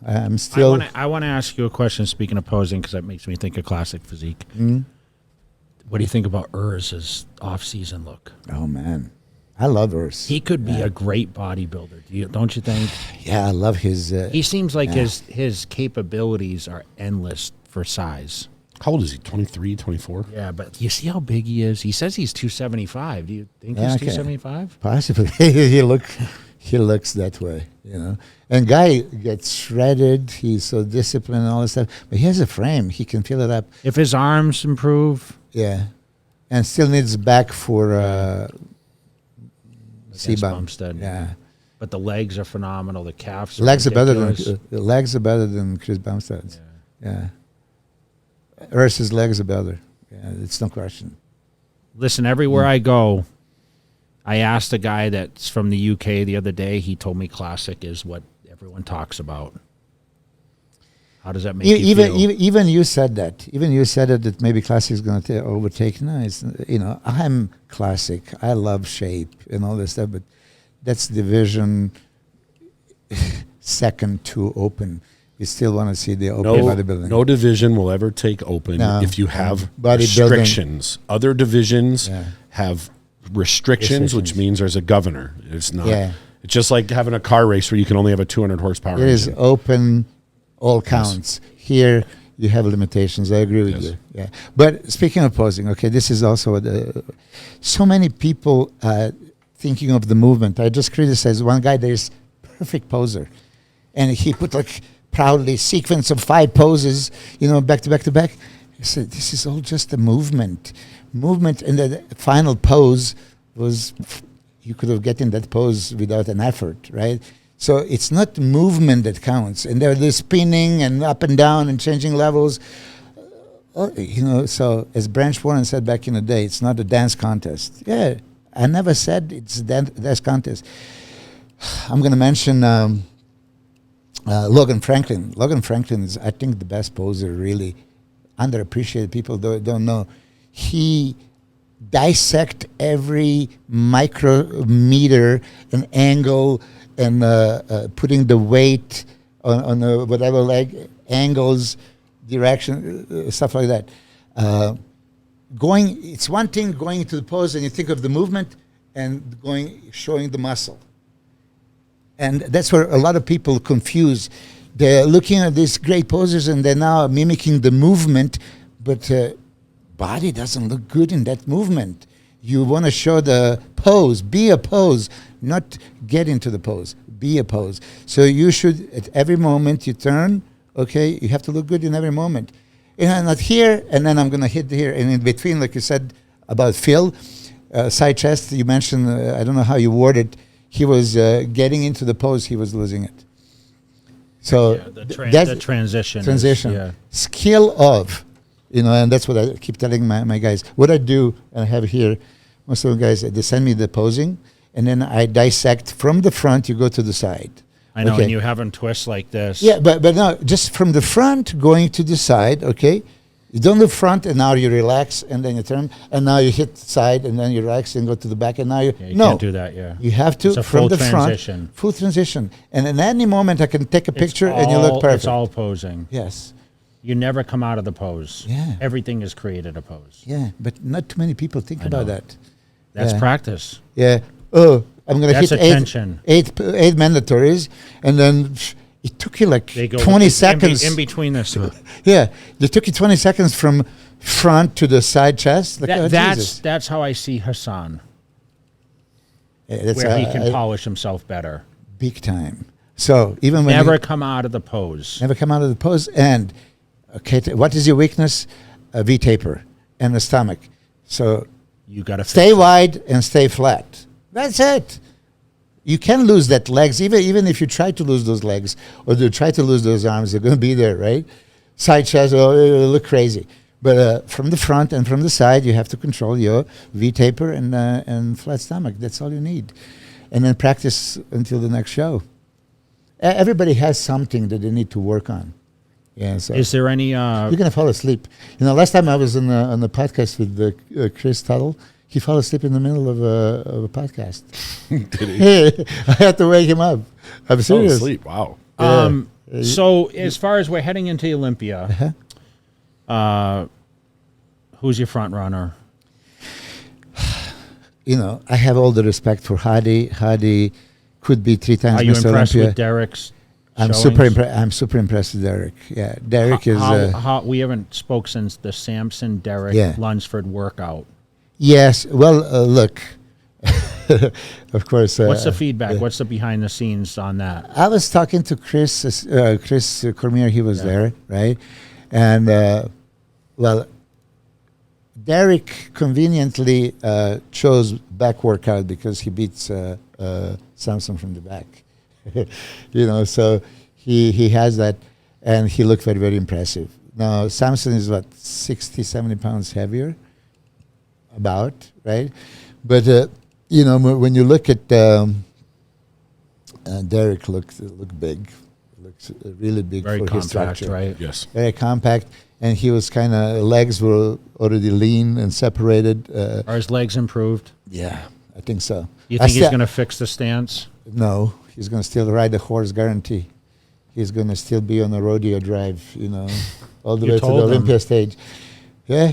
I'm still. I want to ask you a question. Speaking of posing, because that makes me think of classic physique. Mm-hmm. What do you think about Urz's off-season look? Oh man, I love Urz. He could be a great bodybuilder. Don't you think? Yeah, I love his. He seems like his capabilities are endless for size. How old is he? 23, 24? Yeah, but you see how big he is? He says he's 275. Do you think he's 275? Possibly. He looks that way, And guy gets shredded. He's so disciplined and all this stuff. But he has a frame. He can fill it up. If his arms improve. Yeah. And still needs back for C-bump. Bumstead. Yeah. But the legs are phenomenal. The calves are legs ridiculous. are better than Chris Bumstead's. Yeah. Ursa's legs are better. Yeah, it's no question. Listen, everywhere I go, I asked a guy that's from the UK the other day. He told me classic is what everyone talks about. How does that make you feel? Even you said that. Even you said that maybe classic is going to overtake. No, it's, I'm classic. I love shape and all this stuff, but that's division second to open. You still want to see the open bodybuilding. No division will ever take open if you have restrictions. Other divisions have restrictions, which means there's a governor. It's not. Yeah. It's just like having a car race where you can only have a 200 horsepower engine. It is open, all counts. Yes. Here you have limitations. I agree with you. Yeah. But speaking of posing, this is also so many people thinking of the movement. I just criticized one guy. There's perfect poser, and he put proudly sequence of 5 poses, back to back to back. I said, this is all just a movement. Movement, and the final pose was, you could have gotten that pose without an effort, right? So it's not movement that counts. And they're spinning and up and down and changing levels. So as Branch Warren said back in the day, it's not a dance contest. Yeah, I never said it's a dance contest. I'm going to mention Logan Franklin. Logan Franklin is, I think, the best poser, really underappreciated. People don't know. He dissect every micrometer and angle and putting the weight on whatever leg, angles, direction, stuff like that. It's one thing going to the pose and you think of the movement and showing the muscle. And that's where a lot of people confuse. They're looking at these great poses and they're now mimicking the movement, but body doesn't look good in that movement. You want to show the pose, be a pose, not get into the pose, be a pose. So you should, at every moment you turn, you have to look good in every moment. And not here, and then I'm going to hit here. And in between, like you said about Phil, side chest, you mentioned, I don't know how you worded it, he was getting into the pose, he was losing it. So the transition. Transition. Is, skill of, and that's what I keep telling my guys. What I do, and I have here, most of the guys, they send me the posing, and then I dissect from the front, you go to the side. I know, Okay. and you have them twist like this. Yeah, but no, just from the front going to the side, okay? You don't do front, and now you relax, and then you turn, and now you hit the side, and then you relax, and go to the back, and now you... Yeah, you no, can't do that, yeah. you have to, It's a from full the transition. front, full transition. And at any moment, I can take a picture, It's and you look all- perfect. It's all posing. Yes, You never come out of the pose. Yeah. Everything is created a pose. yeah, but not too many people think I about know. that. That's Yeah. practice. Yeah. Oh, I'm going to That's hit attention. eight mandatories, and then it took you like They go 20 seconds. in between this. Yeah, it took you 20 seconds from front to the side chest. Like, oh, Jesus. That's how I see Hassan, Yeah, that's, where he can polish himself better. big time. So even when Never you come out of the pose. never come out of the pose, and okay, what is your weakness? A V taper and the stomach. So You got to stay wide and stay flat. That's it. You can lose that legs, even if you try to lose those legs or you try to lose those arms, they're going to be there, right? Side chest, oh, it'll look crazy. But from the front and from the side, you have to control your V taper and flat stomach. That's all you need. And then practice until the next show. Everybody has something that they need to work on. Yeah. So Is there any? you're gonna fall asleep. You know, last time I was on the podcast with Chris Tuttle, he fell asleep in the middle of a podcast. Did he? I had to wake him up. I'm Oh, serious. sleep. Wow. So as far as we're heading into Olympia, who's your front runner? You know, I have all the respect for Hadi. Hadi could be 3 times Are you Mr. impressed Olympia. with Derek's? I'm super impressed with Derek. Yeah, Derek is. How we haven't spoke since the Samson Derek Yeah. Lunsford workout. Yes. Well, look. Of course. What's the feedback? What's the behind the scenes on that? I was talking to Chris Cormier. He was there, right? And well, Derek conveniently chose back workout because he beats Samson from the back. You know, so he has that, and he looked very, very impressive. Now, Samson is what, 60, 70 pounds heavier, about, right? But you know, when you look at Derek, look big, looks really big Very for his compact, structure. right? Yes. Very compact, and he was kind of, legs were already lean and separated. Are his legs improved? Yeah, I think so. You I think he's sta- going to fix the stance? No, he's going to still ride the horse, guarantee. He's going to still be on the rodeo drive, you know, all the You way to the told him. Olympia stage. Yeah,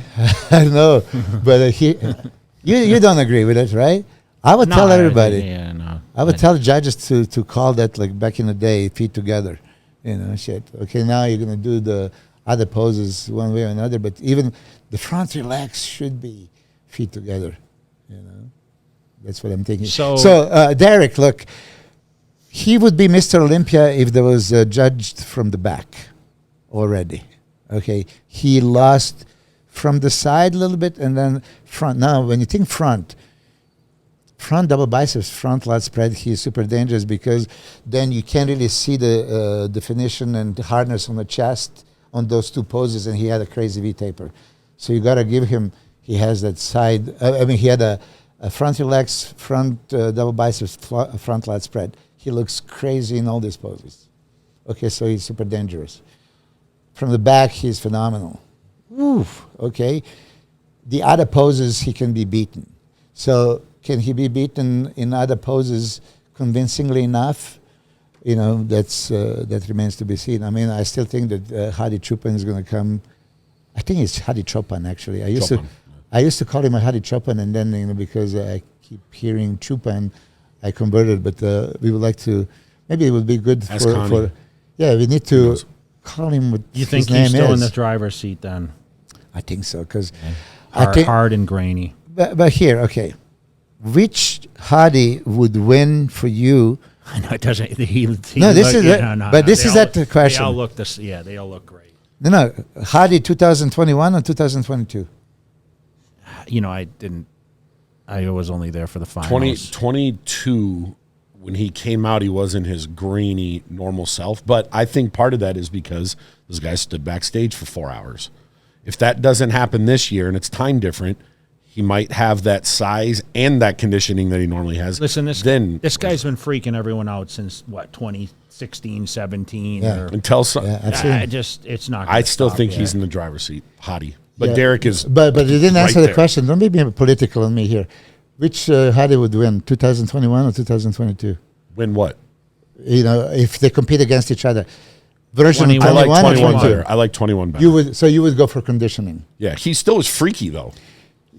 I know, but you don't agree with it, right? I would tell everybody. Yeah, no. I would tell judges to call that, like back in the day, feet together. You know, shit. Okay, now you're going to do the other poses one way or another, but even the front relax should be feet together. You know, that's what I'm thinking. So Derek, look, he would be Mr. Olympia if there was a judged from the back already. Okay, he lost from the side a little bit and then front. Now, when you think front double biceps, front lat spread, he's super dangerous because then you can't really see the definition and the hardness on the chest on those two poses, and he had a crazy V taper. So you got to give him, he has that side, he had a front relax, front double biceps, front lat spread. He looks crazy in all these poses. Okay, so he's super dangerous. From the back, he's phenomenal. Oof, okay. The other poses, he can be beaten. So can he be beaten in other poses convincingly enough? You know, that remains to be seen. I mean, I still think that Hadi Choopan is going to come. I think it's Hadi Choopan, actually. I used to call him a Hadi Choopan, and then, you know, because I keep hearing Choopan, I converted. But we would like to, maybe it would be good for yeah, we need to call him what You his think name he's still in is. the driver's seat then? I think so, because I think. Hard and grainy. But here, okay, which Hadi would win for you? I know it doesn't. No, this is it. But this is the question. They all look this. Yeah, they all look great. No, Hadi 2021 or 2022? You know, I didn't. I was only there for the finals. 2022, when he came out, he wasn't his grainy, normal self. But I think part of that is because this guy stood backstage for 4 hours. If that doesn't happen this year and it's time different, he might have that size and that conditioning that he normally has. Listen, this guy's been freaking everyone out since what 2016. 16, 17. Yeah. Or, Until some, Yeah, I've seen him. it's not. I gonna still stop think yet. he's in the driver's seat, Hottie. But Yeah. Derek is. But you didn't right answer the there. question. Don't be being political on me here. Which Hadi would win, 2021 or 2022? Win what? You know, if they compete against each other. Version 21. I 21 like or 21 22? better. I like 21 better. You would go for conditioning. Yeah, he still is freaky though.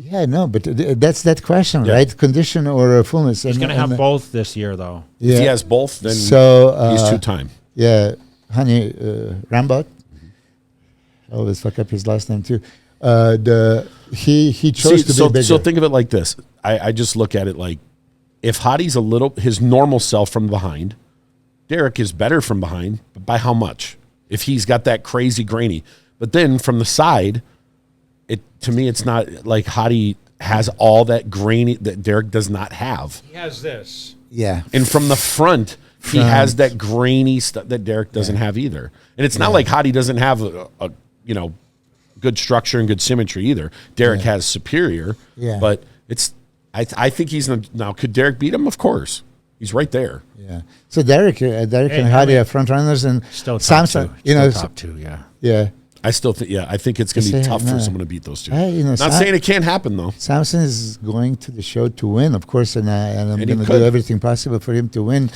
Yeah, no, but that's that question, Yeah. right? Condition or fullness. He's going to have both this year, though. Yeah. If he has both, then So he's two-time. yeah, honey, Rambot. I always fuck up his last name too. He chose to be bigger. So think of it like this. I just look at it like, if Hottie's a little his normal self from behind, Derek is better from behind, but by how much? If he's got that crazy grainy, but then from the side, to me it's not like Hottie has all that grainy that Derek does not have. He has this. Yeah, And from the front, he has that grainy stuff that Derek doesn't have either. And it's not like Hottie doesn't have a good structure and good symmetry either. Derek has superior. Yeah. But it's I think he's now. Could Derek beat him? Of course, he's right there. yeah. So Derek and Hadi are front runners, and Still top Samson. two. You know, Still top two, yeah. yeah. I still think. Yeah, I think it's going to be Say, tough no. for someone to beat those two. You know, Not saying it can't happen though. Samson is going to the show to win, of course, and I'm he going to could. do everything possible for him to win.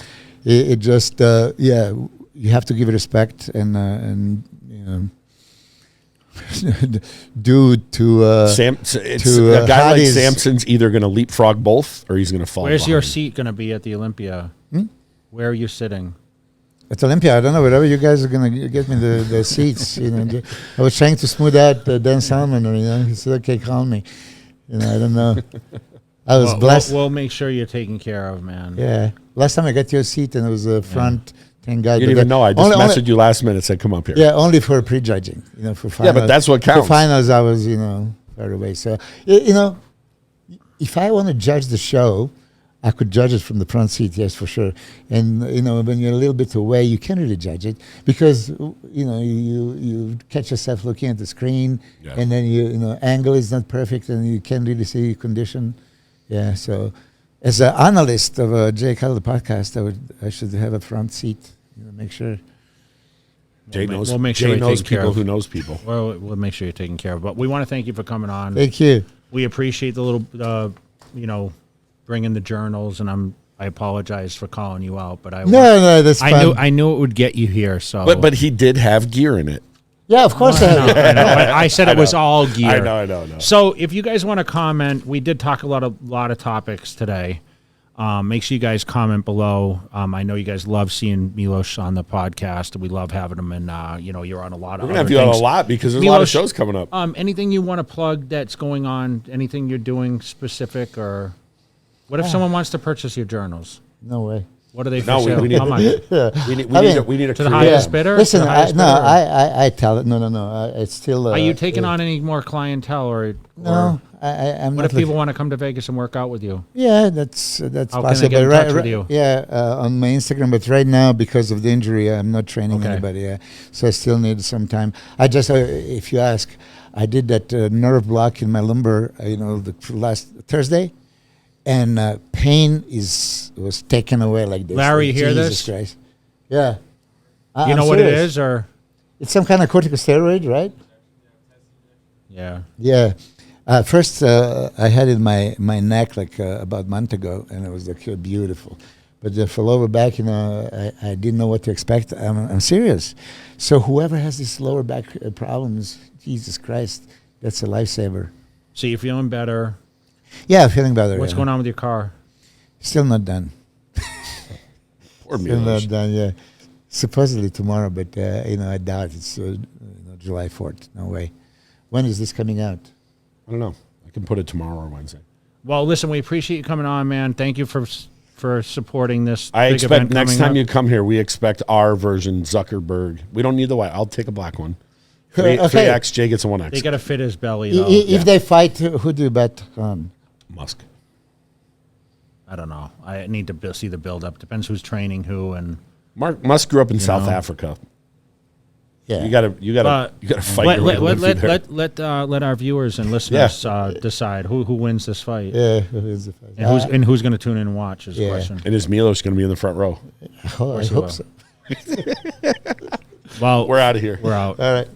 It just, you have to give it respect and you know, due to It's to, a guy like Hadi's- Samson's either going to leapfrog both or he's going to fall. Where's your behind. seat going to be at the Olympia? Where are you sitting? at Olympia. I don't know, whatever you guys are going to get me the seats. You know, I was trying to smooth out Dan Salmon, you know, he said, okay, call me. You know, I don't know. I was blessed. We'll make sure you're taken care of, man. Yeah. Last time I got your seat and it was a front. Thank God. You But didn't even know. I just only- messaged you last minute. Said, "Come up here." Yeah, only for prejudging. You know, for finals. Yeah, but that's what counts. For finals, I was, you know, far away. So, you know, if I want to judge the show, I could judge it from the front seat, yes, for sure. And, you know, when you're a little bit away, you can't really judge it because, you know, you catch yourself looking at the screen Yeah. and then, you know, angle is not perfect and you can't really see condition. Yeah, so as an analyst of a Jay Cutler podcast, I should have a front seat, you know, make sure. Jay knows. We'll make sure Jay we knows take care people of. who knows people. We'll make sure you're taken care of. But we want to thank you for coming on. Thank you. We appreciate the little, you know, bringing the journals, and I apologize for calling you out, but No, that's fine. I knew it would get you here. So, But he did have gear in it. Yeah, of course I have. I know. I said it was all gear. I know. So if you guys want to comment, we did talk a lot of topics today. Make sure you guys comment below. I know you guys love seeing Milos on the podcast. We love having him, and you know, you're on a lot of. We're gonna other have you on a things. lot because there's a lot of Milos, shows coming up. Anything you want to plug that's going on? Anything you're doing specific, or what if someone wants to purchase your journals? No way. What are they for No, sale? we need. How much? We need a to the creative- highest bidder? Listen, To the highest no, bidder? I tell it. No. It's still. Are you taking on any more clientele, or No, I'm what not. if people want to come to Vegas and work out with you? Yeah, that's How can they possible. get in touch with you? Yeah, on my Instagram. But right now, because of the injury, I'm not training Okay. anybody. Yeah, so I still need some time. I just, if you ask, I did that nerve block in my lumbar. You know, the last Thursday. And pain was taken away like this. Larry, you hear Jesus this? Christ. Yeah. You I'm know what it serious. is, or It's some kind of corticosteroid, right? yeah. Yeah. First, I had it in my neck like about a month ago, and it was like beautiful. But for lower back, you know, I didn't know what to expect. I'm serious. So whoever has these lower back problems, Jesus Christ, that's a lifesaver. So you're feeling better. Yeah, feeling better. What's going on with your car? Still not done. Poor Still Milos. not done, yeah. Supposedly tomorrow, but, you know, I doubt it's July 4th. No way. When is this coming out? I don't know. I can put it tomorrow or Wednesday. Well, listen, we appreciate you coming on, man. Thank you for supporting this. I big expect event next coming time up. you come here, we expect our version Zuckerburg. We don't need the white. I'll take a black one. Okay. 3X, Jay gets a 1X. They got to fit his belly, though. If they fight, who do you bet on? Musk. I don't know. I need to see the build up. Depends who's training who, and Musk grew up in South know. Africa. Yeah. You gotta fight your way to live through there. let our viewers and listeners decide who wins this fight, Yeah, who is the fight? and who's going to tune in and watch is the Yeah. question. And is Milos going to be in the front row? I course he hope will. so. Well, We're out of here. We're out. All right.